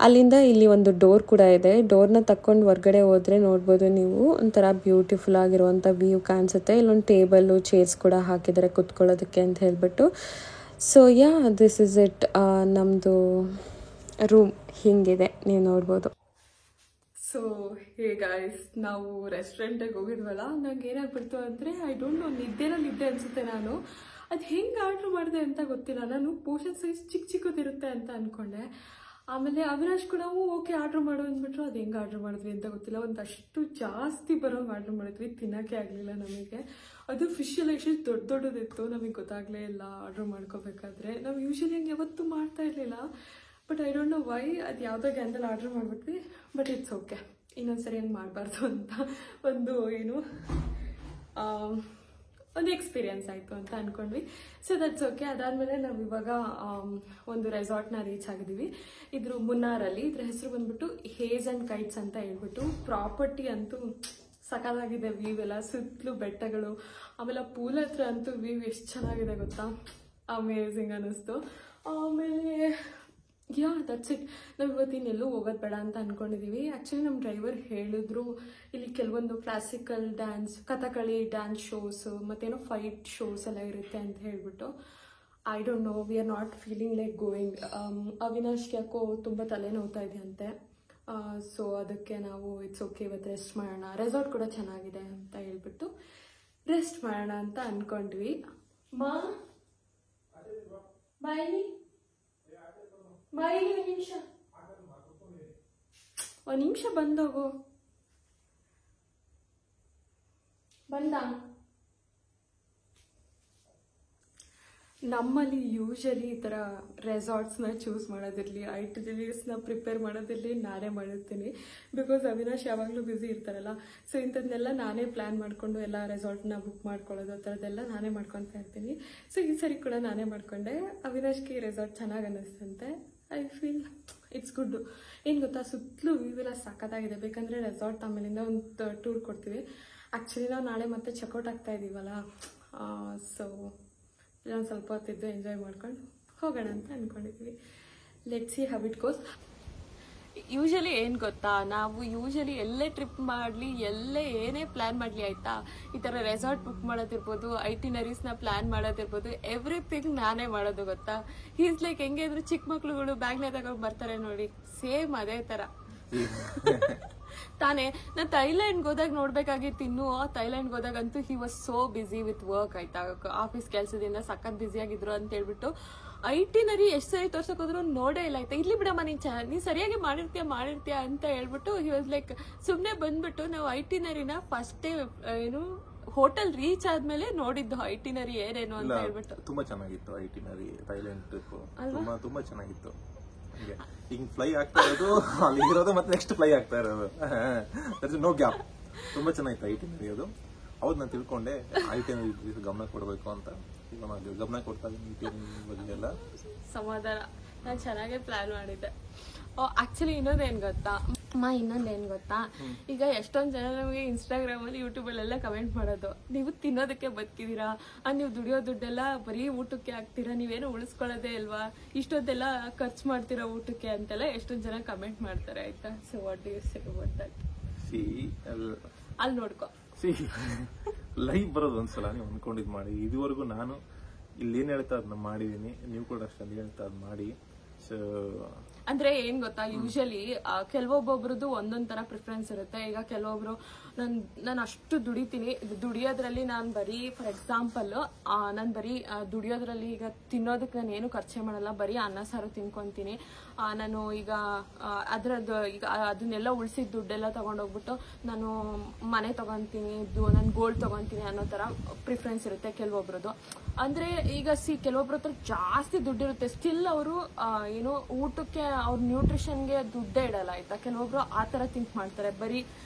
Speaker 2: ಅಲ್ಲಿಂದ ಇಲ್ಲಿ ಒಂದು ಡೋರ್ ಕೂಡ ಇದೆ. ಡೋರ್ನ ತಕ್ಕೊಂಡು ಹೊರಗಡೆ ಹೋದರೆ ನೋಡ್ಬೋದು ನೀವು, ಒಂಥರ ಬ್ಯೂಟಿಫುಲ್ ಆಗಿರುವಂಥ ವ್ಯೂ ಕಾಣಿಸುತ್ತೆ. ಇಲ್ಲೊಂದು ಟೇಬಲ್ಲು, ಚೇರ್ಸ್ ಕೂಡ ಹಾಕಿದ್ದಾರೆ ಕುತ್ಕೊಳ್ಳೋದಕ್ಕೆ ಅಂತ ಹೇಳ್ಬಿಟ್ಟು. So yeah, this is it. ನಮ್ಮದು ರೂಮ್ ಹೀಗಿದೆ, ನೀವು ನೋಡ್ಬೋದು. ಸೊ ಹೇ ಗಾಯ್ಸ್, ನಾವು ರೆಸ್ಟೋರೆಂಟಿಗೆ ಹೋಗಿದ್ವಲ್ಲ, ನಂಗೆ ಏನಾಗ್ಬಿಡ್ತು ಅಂದರೆ, ಐ ಡೋಂಟ್ ನೋ, ನಿದ್ದೆ ಅನಿಸುತ್ತೆ. ನಾನು ಅದು ಹೆಂಗೆ ಆರ್ಡ್ರ್ ಮಾಡಿದೆ ಅಂತ ಗೊತ್ತಿಲ್ಲ. ನಾನು ಪೋರ್ಷನ್ ಸೈಜ್ ಚಿಕ್ಕದಿರುತ್ತೆ ಅಂತ ಅಂದ್ಕೊಂಡೆ. ಆಮೇಲೆ ಅವಿನಾಶ್ ಕೂಡ ಓಕೆ ಆರ್ಡ್ರ್ ಮಾಡು ಅಂದ್ಬಿಟ್ರು. ಅದು ಹೆಂಗೆ ಆರ್ಡ್ರ್ ಮಾಡಿದ್ವಿ ಅಂತ ಗೊತ್ತಿಲ್ಲ. ಒಂದಷ್ಟು ಜಾಸ್ತಿ ಬರೋಂಗೆ ಆರ್ಡ್ರ್ ಮಾಡಿದ್ವಿ, ತಿನ್ನೋಕ್ಕೆ ಆಗಲಿಲ್ಲ ನಮಗೆ. ಅದು ಫಿಶ್ ಎಲ್ಲ ಎಷ್ಟು ದೊಡ್ಡದಿತ್ತು, ನಮಗೆ ಗೊತ್ತಾಗಲೇ ಇಲ್ಲ ಆರ್ಡ್ರ್ ಮಾಡ್ಕೋಬೇಕಾದ್ರೆ. ನಾವು ಯೂಶ್ವಲಿ ಹಂಗೆ ಯಾವತ್ತೂ ಮಾಡ್ತಾ ಇರಲಿಲ್ಲ, but I don't know why ಅದು ಯಾವುದೋ ಗ್ಯಾನ್ದಲ್ಲಿ ಆರ್ಡ್ರ್ ಮಾಡಿಬಿಟ್ವಿ. ಬಟ್ ಇಟ್ಸ್ ಓಕೆ, ಇನ್ನೊಂದ್ಸರಿ ಏನು ಮಾಡಬಾರ್ದು ಅಂತ ಒಂದು ಎಕ್ಸ್ಪೀರಿಯನ್ಸ್ ಆಯಿತು ಅಂತ ಅಂದ್ಕೊಂಡ್ವಿ. So that's okay. ಅದಾದಮೇಲೆ ನಾವು ಇವಾಗ ಒಂದು ರೆಸಾರ್ಟ್ನ ರೀಚ್ ಆಗಿದ್ದೀವಿ. ಇದ್ರ ಮುನ್ನಾರಲ್ಲಿ. ಇದ್ರ ಹೆಸರು ಬಂದ್ಬಿಟ್ಟು ಹೇಸ್ ಆ್ಯಂಡ್ ಕೈಟ್ಸ್ ಅಂತ ಹೇಳ್ಬಿಟ್ಟು. ಪ್ರಾಪರ್ಟಿ ಅಂತೂ ಸಕಾಲಾಗಿದೆ, ವ್ಯೂ ಎಲ್ಲ ಸುತ್ತಲೂ ಬೆಟ್ಟಗಳು. ಆಮೇಲೆ ಪೂಲ್ ಹತ್ರ ಅಂತೂ ವ್ಯೂ ಎಷ್ಟು ಚೆನ್ನಾಗಿದೆ ಗೊತ್ತಾ, ಅಮೇಝಿಂಗ್ ಅನ್ನಿಸ್ತು. ಆಮೇಲೆ ಯಾ, ದಟ್ಸ್ ಇಟ್. ನಾವು ಇವತ್ತಿನೆಲ್ಲೂ ಹೋಗೋದು ಬೇಡ ಅಂತ ಅಂದ್ಕೊಂಡಿದ್ದೀವಿ. ಆ್ಯಕ್ಚುಲಿ ನಮ್ಮ ಡ್ರೈವರ್ ಹೇಳಿದ್ರು, ಇಲ್ಲಿ ಕೆಲವೊಂದು classical dance, Kathakali dance shows ಮತ್ತೇನೋ ಫೈಟ್ ಶೋಸ್ ಎಲ್ಲ ಇರುತ್ತೆ ಅಂತ ಹೇಳ್ಬಿಟ್ಟು. I don't know, we are not feeling like going. ಅವಿನಾಶ್ಗೆ ಯಾಕೋ ತುಂಬ ತಲೆನೋವ್ತಾ ಇದೆಯಂತೆ.
Speaker 1: ಸೊ ಅದಕ್ಕೆ ನಾವು ಇಟ್ಸ್ ಓಕೆ ಇವತ್ತು ರೆಸ್ಟ್ ಮಾಡೋಣ, ರೆಸಾರ್ಟ್ ಕೂಡ ಚೆನ್ನಾಗಿದೆ ಅಂತ ಹೇಳ್ಬಿಟ್ಟು ರೆಸ್ಟ್ ಮಾಡೋಣ ಅಂತ ಅನ್ಕೊಂಡ್ವಿ. ಬಾಯಿಲಿ ಒಂದು ನಿಮಿಷ ಬಂದೋಗು. ಬಂದ. ನಮ್ಮಲ್ಲಿ ಯೂಶಲಿ ಈ ಥರ ರೆಸಾರ್ಟ್ಸ್ನ ಚೂಸ್ ಮಾಡೋದಿರಲಿ, ಐಟಿನರೀಸ್ನ ಪ್ರಿಪೇರ್ ಮಾಡೋದಿರಲಿ ನಾನೇ ಮಾಡಿರ್ತೀನಿ. ಬಿಕಾಸ್ ಅವಿನಾಶ್ ಯಾವಾಗಲೂ ಬ್ಯುಸಿ ಇರ್ತಾರಲ್ಲ, ಸೊ ಇಂಥದ್ದನ್ನೆಲ್ಲ ನಾನೇ ಪ್ಲ್ಯಾನ್ ಮಾಡಿಕೊಂಡು ಎಲ್ಲ ರೆಸಾರ್ಟ್ನ ಬುಕ್ ಮಾಡ್ಕೊಳ್ಳೋದು ಆ ಥರದ್ದೆಲ್ಲ ನಾನೇ ಮಾಡ್ಕೊತಾ ಇರ್ತೀನಿ. ಸೊ ಈ ಸರಿ ಕೂಡ ನಾನೇ ಮಾಡ್ಕೊಂಡೆ. ಅವಿನಾಶ್ಗೆ ಈ ರೆಸಾರ್ಟ್ ಚೆನ್ನಾಗಿ ಅನ್ನಿಸ್ತಂತೆ. I feel it's good. ಏನು ಗೊತ್ತಾ, ಸುತ್ತಲೂ ವ್ಯೂ ಎಲ್ಲ ಸಖತ್ತಾಗಿದೆ. ಬೇಕಂದರೆ ರೆಸಾರ್ಟ್ ಆಮೇಲಿಂದ ಒಂದು ಟೂರ್ ಕೊಡ್ತೀವಿ. ಆ್ಯಕ್ಚುಲಿ ನಾವು ನಾಳೆ ಮತ್ತೆ ಚೆಕ್ಔಟ್ ಆಗ್ತಾ ಇದ್ದೀವಲ್ಲ, ಸೊ ಒಂದು ಸ್ವಲ್ಪ ಹೊತ್ತಿದ್ದು ಎಂಜಾಯ್ ಮಾಡ್ಕೊಂಡು ಹೋಗೋಣ ಅಂತ ಅಂದ್ಕೊಂಡಿದ್ವಿ. Let's see how it goes. Usually ಏನು ಗೊತ್ತಾ, ನಾವು ಯೂಶಲಿ ಎಲ್ಲೇ ಟ್ರಿಪ್ ಮಾಡಲಿ, ಎಲ್ಲೇ ಏನೇ ಪ್ಲ್ಯಾನ್ ಮಾಡಲಿ ಆಯಿತಾ, ಈ ಥರ ರೆಸಾರ್ಟ್ ಬುಕ್ ಮಾಡೋದಿರ್ಬೋದು, ಐಟಿನರೀಸ್ನ ಪ್ಲ್ಯಾನ್ ಮಾಡೋದಿರ್ಬೋದು, ಎವ್ರಿಥಿಂಗ್ ನಾನೇ ಮಾಡೋದು ಗೊತ್ತಾ. ಈಸ್ ಲೈಕ್ ಹೆಂಗೆ ಅಂದ್ರೆ ಚಿಕ್ಕ ಮಕ್ಳುಗಳು ಬ್ಯಾಗ್ನೇ ತಗೊಂಡು ಬರ್ತಾರೆ ನೋಡಿ, ಸೇಮ್ ಅದೇ ಥರ ತಾನೇ. ನಾನು ಥೈಲ್ಯಾಂಡ್ಗೆ ಹೋದಾಗ ನೋಡ್ಬೇಕಾಗಿತ್ತು ಇನ್ನು. ಥೈಲ್ಯಾಂಡ್ಗೆ ಹೋದಾಗಂತೂ he was so busy with work ಆಯ್ತಾ, ಆಫೀಸ್ ಕೆಲಸದಿಂದ ಸಖತ್ ಬ್ಯುಸಿ ಆಗಿದ್ರು ಅಂತ ಹೇಳ್ಬಿಟ್ಟು ಐಟಿನರಿ ಎಷ್ಟು ಸರಿ ತೋರ್ಸಕ್ ಹೋದ್ರು ನೋಡೇ ಇಲ್ಲ ಆಯ್ತಾ. ಇಲ್ಲಿ ಬಿಡಮ್ಮ ನೀನ್ ಸರಿಯಾಗಿ ಮಾಡಿರ್ತೀಯ ಅಂತ ಹೇಳ್ಬಿಟ್ಟು ಹಿ ವಾಸ್ ಲೈಕ್ ಸುಮ್ಮನೆ ಬಂದ್ಬಿಟ್ಟು ನಾವು ಐಟಿನರಿನ ಫಸ್ಟೇ ಏನು ಹೋಟೆಲ್ ರೀಚ್ ಆದ್ಮೇಲೆ ನೋಡಿದ್ದು ಐಟಿನರಿ ಏನೇನು ಅಂತ ಹೇಳ್ಬಿಟ್ಟು.
Speaker 5: ತುಂಬಾ ಚೆನ್ನಾಗಿತ್ತು ಐಟಿನರಿ. ಥೈಲ್ಯಾಂಡ್ ಟ್ರಿಪ್ ತುಂಬಾ ಚೆನ್ನಾಗಿತ್ತು. ಹಿಂಗ್ ಫ್ಲೈ ಆಗ್ತಾ ಇರೋದು, ಅಲ್ಲಿ ಇರೋದು ಮತ್ತೆ ನೆಕ್ಸ್ಟ್ ಫ್ಲೈ ಆಗ್ತಾ ಇರೋದು, ನೋ ಗ್ಯಾಪ್. ತುಂಬಾ ಚೆನ್ನಾಗಿತ್ತು ಐಟಿನರಿ ಅದು. ಹೌದು, ನಾನು ತಿಳ್ಕೊಂಡೆ ಐಟಿನರಿ ಗಮನ ಕೊಡಬೇಕು ಅಂತ. ಈಗ ನಾನು ಗಮನ ಕೊಡ್ತಾ ಇದ್ದೀನಿ ಐಟಿನರಿ ಬಗ್ಗೆ ಎಲ್ಲ.
Speaker 1: ಸಮಾಧಾನ, ನಾನು ಚೆನ್ನಾಗೇ ಪ್ಲಾನ್ ಮಾಡಿದ್ದೆ. ಆಕ್ಚುಲಿ ಇನ್ನೊಂದೇನು ಗೊತ್ತಾ, ಈಗ ಎಷ್ಟೊಂದು ಜನ ನಮಗೆ ಇನ್ಸ್ಟಾಗ್ರಾಮಲ್ಲಿ ಯೂಟ್ಯೂಬಲ್ಲೆಲ್ಲ ಕಮೆಂಟ್ ಮಾಡೋದು, ನೀವು ತಿನ್ನೋದಕ್ಕೆ ಬದುಕಿದೀರಾ, ನೀವು ದುಡಿಯೋ ದುಡ್ಡೆಲ್ಲ ಬರೀ ಊಟಕ್ಕೆ ಹಾಕ್ತೀರಾ, ನೀವೇನು ಉಳಿಸ್ಕೊಳ್ಳೋದೇ ಇಲ್ವಾ, ಇಷ್ಟೊಂದೆಲ್ಲ ಖರ್ಚು ಮಾಡ್ತೀರಾ ಊಟಕ್ಕೆ ಅಂತೆಲ್ಲ ಎಷ್ಟೊಂದು ಜನ ಕಮೆಂಟ್ ಮಾಡ್ತಾರೆ ಆಯ್ತಾ. So what do you say about that? ಅಲ್ಲಿ ನೋಡ್ಕೊ,
Speaker 5: ಲೈವ್ ಬರೋದು ಒಂದ್ಸಲ ನೀವು ಅನ್ಕೊಂಡಿದ್ ಮಾಡಿ. ಇದುವರೆಗೂ ನಾನು ಇಲ್ಲಿ ಏನ್ ಹೇಳ್ತಾ ಅದನ್ನ ಮಾಡಿದೀನಿ, ನೀವು ಕೂಡ ಅಷ್ಟೇ ಅಲ್ಲಿ ಹೇಳ್ತಾ ಅದ್ ಮಾಡಿ. ಸೊ
Speaker 1: ಅಂದ್ರೆ ಏನ್ ಗೊತ್ತಾ, ಯೂಶಲಿ ಕೆಲವೊಬ್ಬೊಬ್ರದ್ದು ಒಂದೊಂದ್ ತರ ಪ್ರಿಫರೆನ್ಸ್ ಇರುತ್ತೆ. ಈಗ ಕೆಲವೊಬ್ರು ನಾನು ಅಷ್ಟು ದುಡಿತೀನಿ, ದುಡಿಯೋದ್ರಲ್ಲಿ ನಾನು ಬರೀ ಫಾರ್ ಎಕ್ಸಾಂಪಲ್ ನಾನು ಬರೀ ದುಡಿಯೋದ್ರಲ್ಲಿ ಈಗ ತಿನ್ನೋದಕ್ಕೆ ನಾನು ಏನು ಖರ್ಚೆ ಮಾಡಲ್ಲ, ಬರೀ ಅನ್ನ ಸಾರು ತಿನ್ಕೊಂತೀನಿ. ನಾನು ಈಗ ಅದ್ರದ್ದು ಈಗ ಅದನ್ನೆಲ್ಲ ಉಳಿಸಿದ ದುಡ್ಡೆಲ್ಲ ತಗೊಂಡೋಗ್ಬಿಟ್ಟು ನಾನು ಮನೆ ತಗೊಂತೀನಿ, ನಾನು ಗೋಲ್ಡ್ ತಗೊಂತೀನಿ ಅನ್ನೋ ತರ ಪ್ರಿಫರೆನ್ಸ್ ಇರುತ್ತೆ ಕೆಲವೊಬ್ರದ್ದು. ಅಂದ್ರೆ ಈಗ ಕೆಲವೊಬ್ರ ಹತ್ರ ಜಾಸ್ತಿ ದುಡ್ಡಿರುತ್ತೆ, ಸ್ಟಿಲ್ ಅವರು ಏನು ಊಟಕ್ಕೆ ಅವ್ರ ನ್ಯೂಟ್ರಿಷನ್ಗೆ ದುಡ್ಡೇ ಇಡಲ್ಲ ಆಯ್ತಾ. ಕೆಲವೊಬ್ರು ಆ ತರ ಥಿಂಕ್ ಮಾಡ್ತಾರೆ, ಬರೀ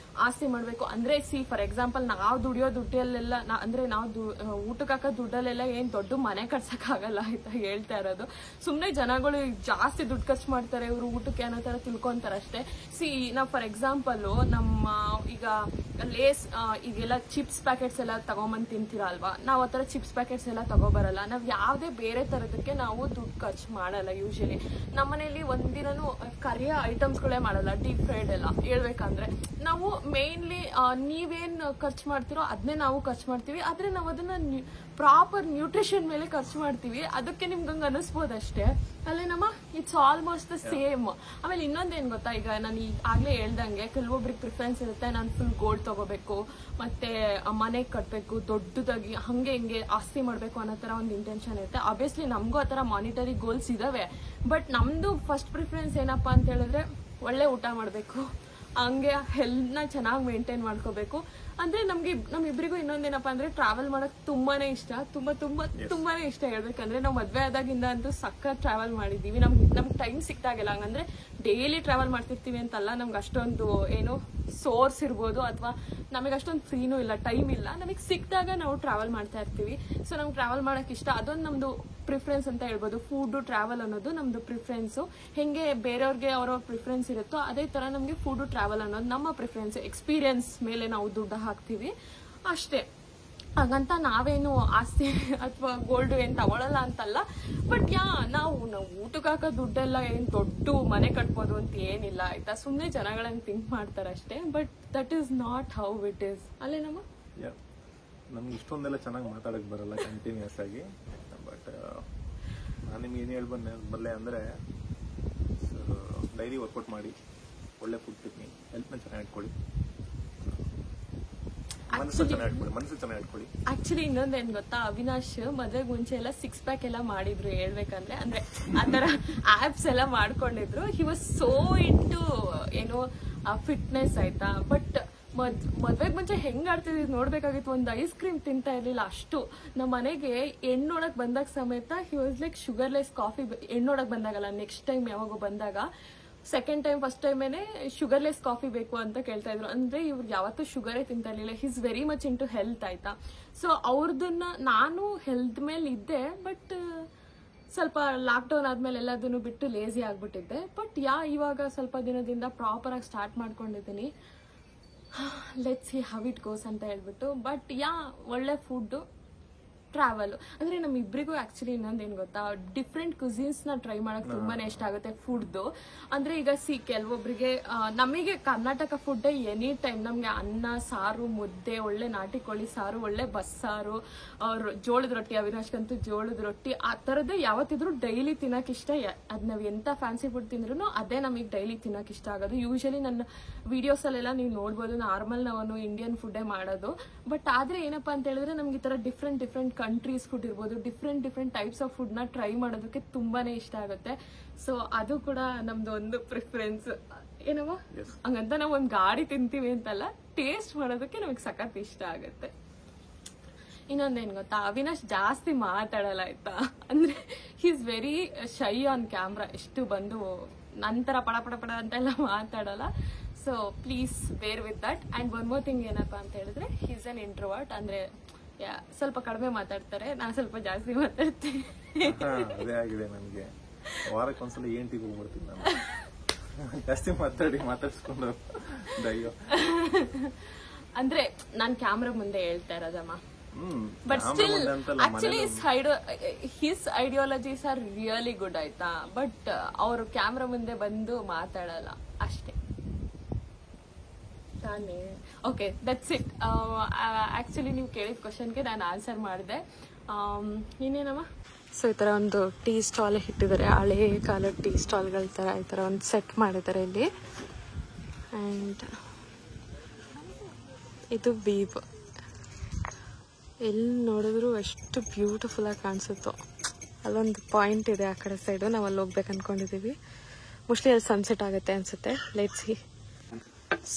Speaker 1: ಆಸ್ತಿ ಮಾಡ್ಬೇಕು ಅಂದ್ರೆ ಫಾರ್ ಎಕ್ಸಾಂಪಲ್ ನಾವು ದುಡಿಯೋ ದುಡ್ಡಲ್ಲೆಲ್ಲ ಅಂದ್ರೆ ನಾವು ಊಟಕ್ಕೆ ಹಾಕೋ ದುಡ್ಡಲ್ಲೆಲ್ಲ ಏನ್ ದೊಡ್ಡ ಮನೆ ಕಟ್ಸಕ್ ಆಗಲ್ಲ ಆಯ್ತಾ, ಹೇಳ್ತಾ ಇರೋದು. ಸುಮ್ನೆ ಜನಗಳು ಜಾಸ್ತಿ ದುಡ್ಡು ಖರ್ಚು ಮಾಡ್ತಾರೆ ಇವರು ಊಟಕ್ಕೆ ಅನ್ನೋ ತರ ತಿಳ್ಕೊಂತಾರೆ ಅಷ್ಟೇ. ನಾವು ಫಾರ್ ಎಕ್ಸಾಂಪಲ್ ನಮ್ಮ ಈಗ ಲೇಸ್ ಈಗೆಲ್ಲ ಚಿಪ್ಸ್ ಪ್ಯಾಕೆಟ್ಸ್ ಎಲ್ಲ ತಗೊಂಬಂದ್ ತಿಂತೀರಾ ಅಲ್ವಾ, ನಾವು ಆ ತರ ಚಿಪ್ಸ್ ಪ್ಯಾಕೆಟ್ಸ್ ಎಲ್ಲ ತಗೋಬರಲ್ಲ. ನಾವ್ ಯಾವ್ದೇ ಬೇರೆ ತರದಕ್ಕೆ ನಾವು ದುಡ್ಡು ಖರ್ಚು ಮಾಡಲ್ಲ. ಯೂಶಲಿ ನಮ್ಮನೇಲಿ ಒಂದಿನೂ ಕರಿಯ ಐಟಮ್ಸ್ಗಳೇ ಮಾಡಲ್ಲ, ಡೀಪ್ ಫ್ರೈಡ್ ಎಲ್ಲ ಹೇಳ್ಬೇಕಂದ್ರೆ. ನಾವು ಮೇನ್ಲಿ ನೀವೇನ್ ಖರ್ಚು ಮಾಡ್ತಿರೋ ಅದನ್ನೇ ನಾವು ಖರ್ಚು ಮಾಡ್ತೀವಿ, ಆದ್ರೆ ನಾವು ಅದನ್ನ ಪ್ರಾಪರ್ ನ್ಯೂಟ್ರಿಷನ್ ಮೇಲೆ ಖರ್ಚು ಮಾಡ್ತೀವಿ. ಅದಕ್ಕೆ ನಿಮ್ಗೆ ಹಂಗ ಅನಿಸ್ಬೋದು ಅಷ್ಟೇ ಅಲ್ಲೇನಮ್ಮ, ಇಟ್ಸ್ ಆಲ್ಮೋಸ್ಟ್ ದ ಸೇಮ್. ಆಮೇಲೆ ಇನ್ನೊಂದೇನ್ ಗೊತ್ತಾ, ಈಗ ನಾನು ಆಗ್ಲೇ ಹೇಳ್ದಂಗೆ ಕೆಲವೊಬ್ರಿಗೆ ಪ್ರಿಫರೆನ್ಸ್ ಇರುತ್ತೆ, ನಾನು ಫುಲ್ ಗೋಲ್ಡ್ ತಗೋಬೇಕು, ಮತ್ತೆ ಮನೆ ಕಟ್ಬೇಕು ದೊಡ್ಡದಾಗಿ, ಹಂಗೆ ಹಿಂಗೆ ಆಸ್ತಿ ಮಾಡ್ಬೇಕು ಅನ್ನೋ ತರ ಒಂದು ಇಂಟೆನ್ಷನ್ ಇರುತ್ತೆ. ಆಬ್ವಿಯಸ್ಲಿ ನಮಗೂ ಆ ತರ ಮಾನಿಟರಿ ಗೋಲ್ಸ್ ಇದಾವೆ. ಬಟ್ ನಮ್ದು ಫಸ್ಟ್ ಪ್ರಿಫರೆನ್ಸ್ ಏನಪ್ಪಾ ಅಂತ ಹೇಳಿದ್ರೆ ಒಳ್ಳೆ ಊಟ ಮಾಡ್ಬೇಕು, ಹಂಗೆ ಹೆಲ್ತ್ನ ಚೆನ್ನಾಗಿ ಮೇಂಟೈನ್ ಮಾಡ್ಕೋಬೇಕು. ಅಂದ್ರೆ ನಮ್ಮಿಬ್ರಿಗೂ ಇನ್ನೊಂದೇನಪ್ಪಾ ಅಂದ್ರೆ ಟ್ರಾವೆಲ್ ಮಾಡಕ್ ತುಂಬಾನೇ ಇಷ್ಟ, ತುಂಬಾನೇ ಇಷ್ಟ. ಹೇಳ್ಬೇಕಂದ್ರೆ ನಾವು ಮದ್ವೆ ಆದಾಗಿಂದ ಅಂತೂ ಸಖತ್ ಟ್ರಾವೆಲ್ ಮಾಡಿದೀವಿ. ನಮ್ಗೆ ಟೈಮ್ ಸಿಕ್ತಾಗಿಲ್ಲ, ಹಂಗಂದ್ರೆ ಡೈಲಿ ಟ್ರಾವೆಲ್ ಮಾಡ್ತಿರ್ತೀವಿ ಅಂತಲ್ಲ, ನಮ್ಗೆ ಅಷ್ಟೊಂದು ಏನು ಸೋರ್ಸ್ ಇರ್ಬೋದು ಅಥವಾ ನಮಗೆ ಅಷ್ಟೊಂದು ಫ್ರೀನೂ ಇಲ್ಲ, ಟೈಮ್ ಇಲ್ಲ. ನಮಗೆ ಸಿಕ್ಕಿದಾಗ ನಾವು ಟ್ರಾವೆಲ್ ಮಾಡ್ತಾ ಇರ್ತೀವಿ. ಸೊ ನಮ್ಗೆ ಟ್ರಾವೆಲ್ ಮಾಡಕ್ ಇಷ್ಟ, ಅದೊಂದು ನಮ್ದು ಪ್ರಿಫರೆನ್ಸ್ ಅಂತ ಹೇಳ್ಬೋದು. ಫುಡ್ ಟ್ರಾವೆಲ್ ಅನ್ನೋದು ನಮ್ದು ಪ್ರಿಫರೆನ್ಸು. ಹೆಂಗೆ ಬೇರೆಯವ್ರಿಗೆ ಅವ್ರವ್ರ ಪ್ರಿಫರೆನ್ಸ್ ಇರುತ್ತೋ ಅದೇ ತರ ನಮ್ಗೆ ಫುಡ್ ಟ್ರಾವೆಲ್ ಅನ್ನೋದು ನಮ್ಮ ಪ್ರಿಫರೆನ್ಸ್. ಎಕ್ಸ್ಪೀರಿಯನ್ಸ್ ಮೇಲೆ ನಾವು ದುಡ್ಡು ಹಾಕ್ತಿವಿ ಅಷ್ಟೇ. ಹಾಗಂತ ನಾವೇನು ಆಸ್ತಿ ಅಥವಾ ಗೋಲ್ಡ್ ಏನ್ ತಗೊಳಲ್ಲ ಅಂತಲ್ಲ. ಬಟ್ ನಾವು ಊಟಕ್ಕೆ ಹಾಕೋ ದುಡ್ಡೆಲ್ಲ ಏನ್ ದೊಡ್ಡ ಮನೆ ಕಟ್ಬೋದು ಅಂತ ಏನಿಲ್ಲ ಆಯ್ತಾ. ಸುಮ್ನೆ ಜನಗಳನ್ನ ಥಿಂಕ್ ಮಾಡ್ತಾರೆ ಅಷ್ಟೇ. But that is not how it is ಅಲ್ಲೇನಮ್ಮ.
Speaker 5: ನಮ್ಗೆ ಇಷ್ಟೊಂದೆಲ್ಲ ಚೆನ್ನಾಗಿ ಮಾತಾಡಕ್ ಬರಲ್ಲ ಕಂಟಿನ್ಯೂಸ್ ಆಗಿ. ಬಟ್ ನಾನು ನಿಮ್ಗೆ ಏನು ಹೇಳ್ಬಲ್ಲೆ ಅಂದ್ರೆ ಡೈಲಿ ವರ್ಕೌಟ್ ಮಾಡಿ, ಒಳ್ಳೆ ಫುಡ್ ತಿನ್ನಿ, ಹೆಲ್ತ್ನ ಚೆನ್ನಾಗಿ ಇಟ್ಕೊಳ್ಳಿ, ಮನಸ್ಸು ಚೆನ್ನಾಗಿ ಇಟ್ಕೊಳ್ಳಿ.
Speaker 1: ಆಕ್ಚುಲಿ ಇನ್ನೊಂದೇನ್ ಗೊತ್ತಾ, ಅವಿನಾಶ್ ಮದ್ವೆಗೆ ಮುಂಚೆ ಎಲ್ಲ 6 ಪ್ಯಾಕ್ ಎಲ್ಲ ಮಾಡಿದ್ರು ಹೇಳ್ಬೇಕಂದ್ರೆ, ಅಂದ್ರೆ ಆತರ ಆಪ್ಸ್ ಎಲ್ಲ ಮಾಡ್ಕೊಂಡಿದ್ರು. ಹಿ ವಾಸ್ ಸೋ ಇಂಟು ಏನೋ ಫಿಟ್ನೆಸ್ ಆಯ್ತಾ. ಬಟ್ ಮದ್ವೆಗೆ ಮುಂಚೆ ಹೆಂಗ್ ಆಡ್ತಿದ್ ನೋಡ್ಬೇಕಾಗಿತ್ತು, ಒಂದು ಐಸ್ ಕ್ರೀಮ್ ತಿಂತಾ ಇರ್ಲಿಲ್ಲ ಅಷ್ಟು. ನಮ್ಮ ಮನೆಗೆ ಹೆಣ್ಣೋಡಕ್ ಬಂದಾಗ ಸಮೇತ he was like sugarless coffee. ಹೆಣ್ಣೋಡಕ್ ಬಂದಾಗಲ್ಲ, ನೆಕ್ಸ್ಟ್ ಟೈಮ್ ಯಾವಾಗ ಬಂದಾಗ, ಸೆಕೆಂಡ್ ಟೈಮ್ ಫಸ್ಟ್ ಟೈಮೇನೆ ಶುಗರ್ಲೆಸ್ ಕಾಫಿ ಬೇಕು ಅಂತ ಕೇಳ್ತಾ ಇದ್ರು. ಅಂದ್ರೆ ಇವ್ರಿಗೆ ಯಾವತ್ತೂ ಶುಗರೇ ತಿಂತಾ ಇರ್ಲಿಲ್ಲ. His very much into health ಆಯ್ತಾ. ಸೊ ಅವ್ರದನ್ನ ನಾನು ಹೆಲ್ತ್ ಮೇಲೆ ಇದ್ದೆ, ಬಟ್ ಸ್ವಲ್ಪ ಲಾಕ್ಡೌನ್ ಆದ್ಮೇಲೆ ಎಲ್ಲದನ್ನು ಬಿಟ್ಟು ಲೇಸಿ ಆಗ್ಬಿಟ್ಟಿದ್ದೆ. ಬಟ್ ಇವಾಗ ಸ್ವಲ್ಪ ದಿನದಿಂದ ಪ್ರಾಪರ್ ಆಗಿ ಸ್ಟಾರ್ಟ್ ಮಾಡ್ಕೊಂಡಿದ್ದೀನಿ. Let's see how it goes ಅಂತ ಹೇಳ್ಬಿಟ್ಟು. ಬಟ್ ಒಳ್ಳೆ ಫುಡ್, ಟ್ರಾವೆಲ್. ಅಂದ್ರೆ ನಮ್ಮಿಬ್ರಿಗೂ ಆಕ್ಚುಲಿ ಇನ್ನೊಂದೇನು ಗೊತ್ತಾ, ಡಿಫ್ರೆಂಟ್ ಕ್ಯುಸಿನ್ಸ್ ನ ಟ್ರೈ ಮಾಡಕ್ ತುಂಬಾನೇ ಇಷ್ಟ ಆಗುತ್ತೆ ಫುಡ್ದು. ಅಂದ್ರೆ ಈಗ ಕೆಲವೊಬ್ರಿಗೆ ನಮಗೆ ಕರ್ನಾಟಕ ಫುಡ್ ಎನಿ ಟೈಮ್, ನಮ್ಗೆ ಅನ್ನ ಸಾರು, ಮುದ್ದೆ, ಒಳ್ಳೆ ನಾಟಿ ಕೋಳಿ ಸಾರು, ಒಳ್ಳೆ ಬಸ್ಸಾರು, ಜೋಳದ ರೊಟ್ಟಿ, ಅವಿನಾಶ್ಗಂತೂ ಜೋಳದ ರೊಟ್ಟಿ ಆ ತರದ್ದು ಯಾವತ್ತಿದ್ರು ಡೈಲಿ ತಿನ್ನಕ್ ಇಷ್ಟ. ಅದ್ ನಾವ್ ಎಂತ ಫ್ಯಾನ್ಸಿ ಫುಡ್ ತಿಂದ್ರು ಅದೇ ನಮಗೆ ಡೈಲಿ ತಿನ್ನಕ್ ಇಷ್ಟ ಆಗೋದು. ಯೂಶಲಿ ನನ್ನ ವಿಡಿಯೋಸ್ ಅಲ್ಲೆಲ್ಲ ನೀವು ನೋಡ್ಬೋದು, ನಾರ್ಮಲ್ ನಾವು ಇಂಡಿಯನ್ ಫುಡ್ಡೇ ಮಾಡೋದು. ಬಟ್ ಆದ್ರೆ ಏನಪ್ಪಾ ಅಂತ ಹೇಳಿದ್ರೆ, ನಮ್ಗೆ ಈ ತರ ಡಿಫ್ರೆಂಟ್ ಕಂಟ್ರೀಸ್ ಫುಡ್ ಇರ್ಬೋದು, ಡಿಫ್ರೆಂಟ್ ಟೈಪ್ಸ್ ಆಫ್ ಫುಡ್ ನ ಟ್ರೈ ಮಾಡೋದಕ್ಕೆ ತುಂಬಾನೇ ಇಷ್ಟ ಆಗುತ್ತೆ. ಸೊ ಅದು ಕೂಡ ನಮ್ದು ಒಂದು ಪ್ರಿಫರೆನ್ಸ್ ಏನವ. ಹಂಗಂತ ನಾವ್ ಒಂದ್ ಗಾಡಿ ತಿಂತೀವಿ ಅಂತಲ್ಲ, ಟೇಸ್ಟ್ ಮಾಡೋದಕ್ಕೆ ನಮಗ್ ಸಖತ್ ಇಷ್ಟ ಆಗುತ್ತೆ. ಇನ್ನೊಂದೇನ್ ಗೊತ್ತಾ, ಅವಿನಾಶ್ ಜಾಸ್ತಿ ಮಾತಾಡಲ್ಲ ಆಯ್ತಾ. ಅಂದ್ರೆ he is very ಶೈ on camera. ಎಷ್ಟು ಬಂದು ನಂತರ ಪಡ ಪಡ ಪಡ ಅಂತೆಲ್ಲ ಮಾತಾಡಲ್ಲ. ಸೊ ಪ್ಲೀಸ್ ಬೇರ್ with that. And one more thing ಏನಪ್ಪಾ ಅಂತ ಹೇಳಿದ್ರೆ, ಹಿ ಇಸ್ ಅನ್ ಇಂಟ್ರೋವರ್ಟ್. ಅಂದ್ರೆ ಸ್ವಲ್ಪ ಕಡಿಮೆ ಮಾತಾಡ್ತಾರೆ, ನಾನು ಸ್ವಲ್ಪ ಜಾಸ್ತಿ ಮಾತಾಡ್ತೀನಿ.
Speaker 5: ಅದೇ ಆಗಿದೆ ನನಗೆ. ವಾರಕ್ಕೊಂದ್ಸಲ ಏಂಟಿಗೆ ಹೋಗ್ಬಿಡ್ತೀನಿ ನಾನು, ಜಾಸ್ತಿ ಮಾತಾಡಿಸ್ಕೊಂಡು.
Speaker 1: ಅಂದ್ರೆ ನಾನ್ ಕ್ಯಾಮ್ರಾ ಮುಂದೆ ಹೇಳ್ತಾ ಇರೋದಮ್ಮ. But still actually his ideologies are really good ಆಯ್ತಾ. ಬಟ್ ಅವರು ಕ್ಯಾಮ್ರಾ ಮುಂದೆ ಬಂದು ಮಾತಾಡಲ್ಲ ಅಷ್ಟೇ ತಾನೇ. Okay, that's it. ಆಕ್ಚುಲಿ ನೀವು ಕೇಳಿದ ಕ್ವಶನ್ಗೆ ನಾನು ಆನ್ಸರ್ ಮಾಡಿದೆ. ಇನ್ನೇನಮ್ಮ.
Speaker 2: ಸೊ ಈ ಥರ ಒಂದು ಟೀ ಸ್ಟಾಲ್ ಇಟ್ಟಿದ್ದಾರೆ, ಹಳೇ ಕಾಲದ ಟೀ ಸ್ಟಾಲ್ಗಳ ಥರ ಈ ಥರ ಒಂದು ಸೆಟ್ ಮಾಡಿದ್ದಾರೆ ಇಲ್ಲಿ. ಆ್ಯಂಡ್ ಇದು ವೀವ್, ಎಲ್ಲಿ ನೋಡಿದ್ರು ಎಷ್ಟು ಬ್ಯೂಟಿಫುಲ್ಲಾಗಿ ಕಾಣಿಸುತ್ತೋ. ಅಲ್ಲೊಂದು ಪಾಯಿಂಟ್ ಇದೆ ಆ ಕಡೆ ಸೈಡು, ನಾವು ಅಲ್ಲಿ ಹೋಗ್ಬೇಕು ಅಂದ್ಕೊಂಡಿದ್ದೀವಿ. ಮೋಸ್ಟ್ಲಿ ಅಲ್ಲಿ ಸನ್ಸೆಟ್ ಆಗುತ್ತೆ ಅನ್ಸುತ್ತೆ. Let's see.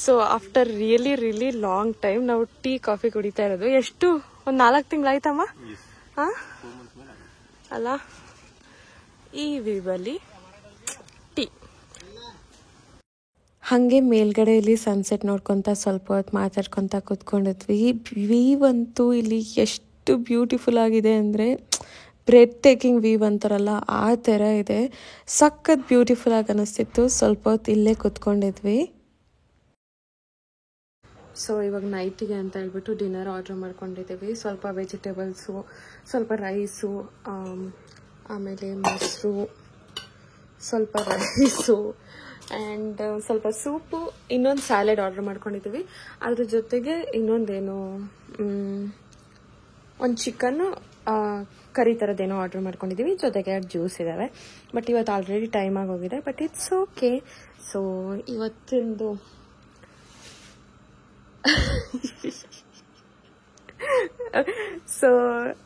Speaker 2: So after really long time ನಾವು ಟೀ ಕಾಫಿ ಕುಡಿತಾ ಇರೋದು. ಎಷ್ಟು, ಒಂದು 4 ತಿಂಗಳಾಯ್ತಮ್ಮ ಅಲ್ಲ. ಈ ವೀವಲ್ಲಿ ಟೀ. ಹಾಗೆ ಮೇಲ್ಗಡೆಯಲ್ಲಿ ಸನ್ಸೆಟ್ ನೋಡ್ಕೊತ ಸ್ವಲ್ಪ ಹೊತ್ತು ಮಾತಾಡ್ಕೊತ ಕೂತ್ಕೊಂಡಿದ್ವಿ. ವೀವ್ ಅಂತೂ ಇಲ್ಲಿ ಎಷ್ಟು ಬ್ಯೂಟಿಫುಲ್ ಆಗಿದೆ ಅಂದರೆ, ಬ್ರೆಡ್ ಟೇಕಿಂಗ್ ವೀವ್ ಅಂತಾರಲ್ಲ ಆ ಥರ ಇದೆ. ಸಖತ್ ಬ್ಯೂಟಿಫುಲ್ ಆಗಿ ಅನ್ನಿಸ್ತಿತ್ತು. ಸ್ವಲ್ಪ ಹೊತ್ತು ಇಲ್ಲೇ ಕೂತ್ಕೊಂಡಿದ್ವಿ. ಸೊ ಇವಾಗ ನೈಟಿಗೆ ಅಂತ ಹೇಳ್ಬಿಟ್ಟು ಡಿನ್ನರ್ ಆರ್ಡ್ರ್ ಮಾಡ್ಕೊಂಡಿದ್ದೀವಿ. ಸ್ವಲ್ಪ ವೆಜಿಟೇಬಲ್ಸು, ಸ್ವಲ್ಪ ರೈಸು, ಆಮೇಲೆ ಮೊಸರು, ಸ್ವಲ್ಪ ರೈಸು ಆ್ಯಂಡ್ ಸ್ವಲ್ಪ ಸೂಪು, ಇನ್ನೊಂದು ಸ್ಯಾಲೆಡ್ ಆರ್ಡ್ರ್ ಮಾಡ್ಕೊಂಡಿದ್ದೀವಿ. ಅದ್ರ ಜೊತೆಗೆ ಇನ್ನೊಂದೇನು, ಒಂದು ಚಿಕನ್ನು ಕರಿ ಥರದ್ದೇನೋ ಆರ್ಡ್ರ್ ಮಾಡ್ಕೊಂಡಿದ್ದೀವಿ. ಜೊತೆಗೆ ಜ್ಯೂಸ್ ಇದ್ದಾವೆ. ಬಟ್ ಇವತ್ತು ಆಲ್ರೆಡಿ ಟೈಮ್ ಆಗೋಗಿದೆ. But it's okay. ಸೊ ಇವತ್ತಿಂದು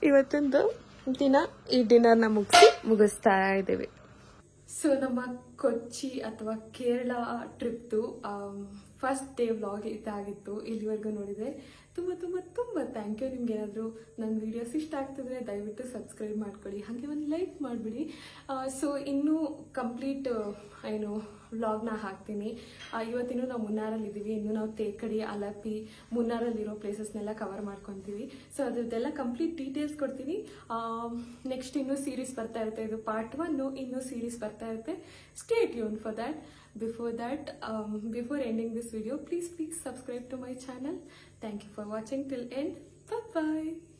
Speaker 2: ಇವತ್ತೊಂದು ದಿನ ಈ ಡಿನ್ನರ್ನ ಮುಗಿಸ್ತಾ ಇದ್ದೀವಿ.
Speaker 1: ಸೊ ನಮ್ಮ ಕೊಚ್ಚಿ ಅಥವಾ ಕೇರಳ ಟ್ರಿಪ್ದು ಫಸ್ಟ್ ಡೇ ವ್ಲಾಗ್ ಇದಾಗಿತ್ತು. ಇಲ್ಲಿವರೆಗೂ ನೋಡಿದೆ ತುಂಬ ತುಂಬ ತುಂಬ ಥ್ಯಾಂಕ್ ಯು. ನಿಮ್ಗೆ ಏನಾದರೂ ನನ್ನ ವಿಡಿಯೋಸ್ ಇಷ್ಟ ಆಗ್ತಿದ್ರೆ ದಯವಿಟ್ಟು ಸಬ್ಸ್ಕ್ರೈಬ್ ಮಾಡ್ಕೊಳ್ಳಿ, ಹಾಗೆ ಒಂದು ಲೈಕ್ ಮಾಡಿಬಿಡಿ. ಸೊ ಇನ್ನೂ ಕಂಪ್ಲೀಟ್ ಏನು ವ್ಲಾಗ್ನ ಹಾಕ್ತೀನಿ. ಇವತ್ತಿನೂ ನಾವು ಮುನ್ನಾರಲ್ಲಿದ್ದೀವಿ. ಇನ್ನು ನಾವು ತೇಕಡಿ, ಅಲಪಿ, ಮುನ್ನಾರಲ್ಲಿರೋ ಪ್ಲೇಸಸ್ನೆಲ್ಲ ಕವರ್ ಮಾಡ್ಕೊತೀವಿ. ಸೊ ಅದ್ರದ್ದೆಲ್ಲ ಕಂಪ್ಲೀಟ್ ಡೀಟೇಲ್ಸ್ ಕೊಡ್ತೀನಿ. ನೆಕ್ಸ್ಟ್ ಇನ್ನೂ ಸೀರೀಸ್ ಬರ್ತಾ ಇರುತ್ತೆ. ಇದು ಪಾರ್ಟ್ 1, ಇನ್ನೂ ಸೀರೀಸ್ ಬರ್ತಾ ಇರುತ್ತೆ. Stay tune for that. Before ending this video, please subscribe to my channel. Thank you for watching till end. Bye bye.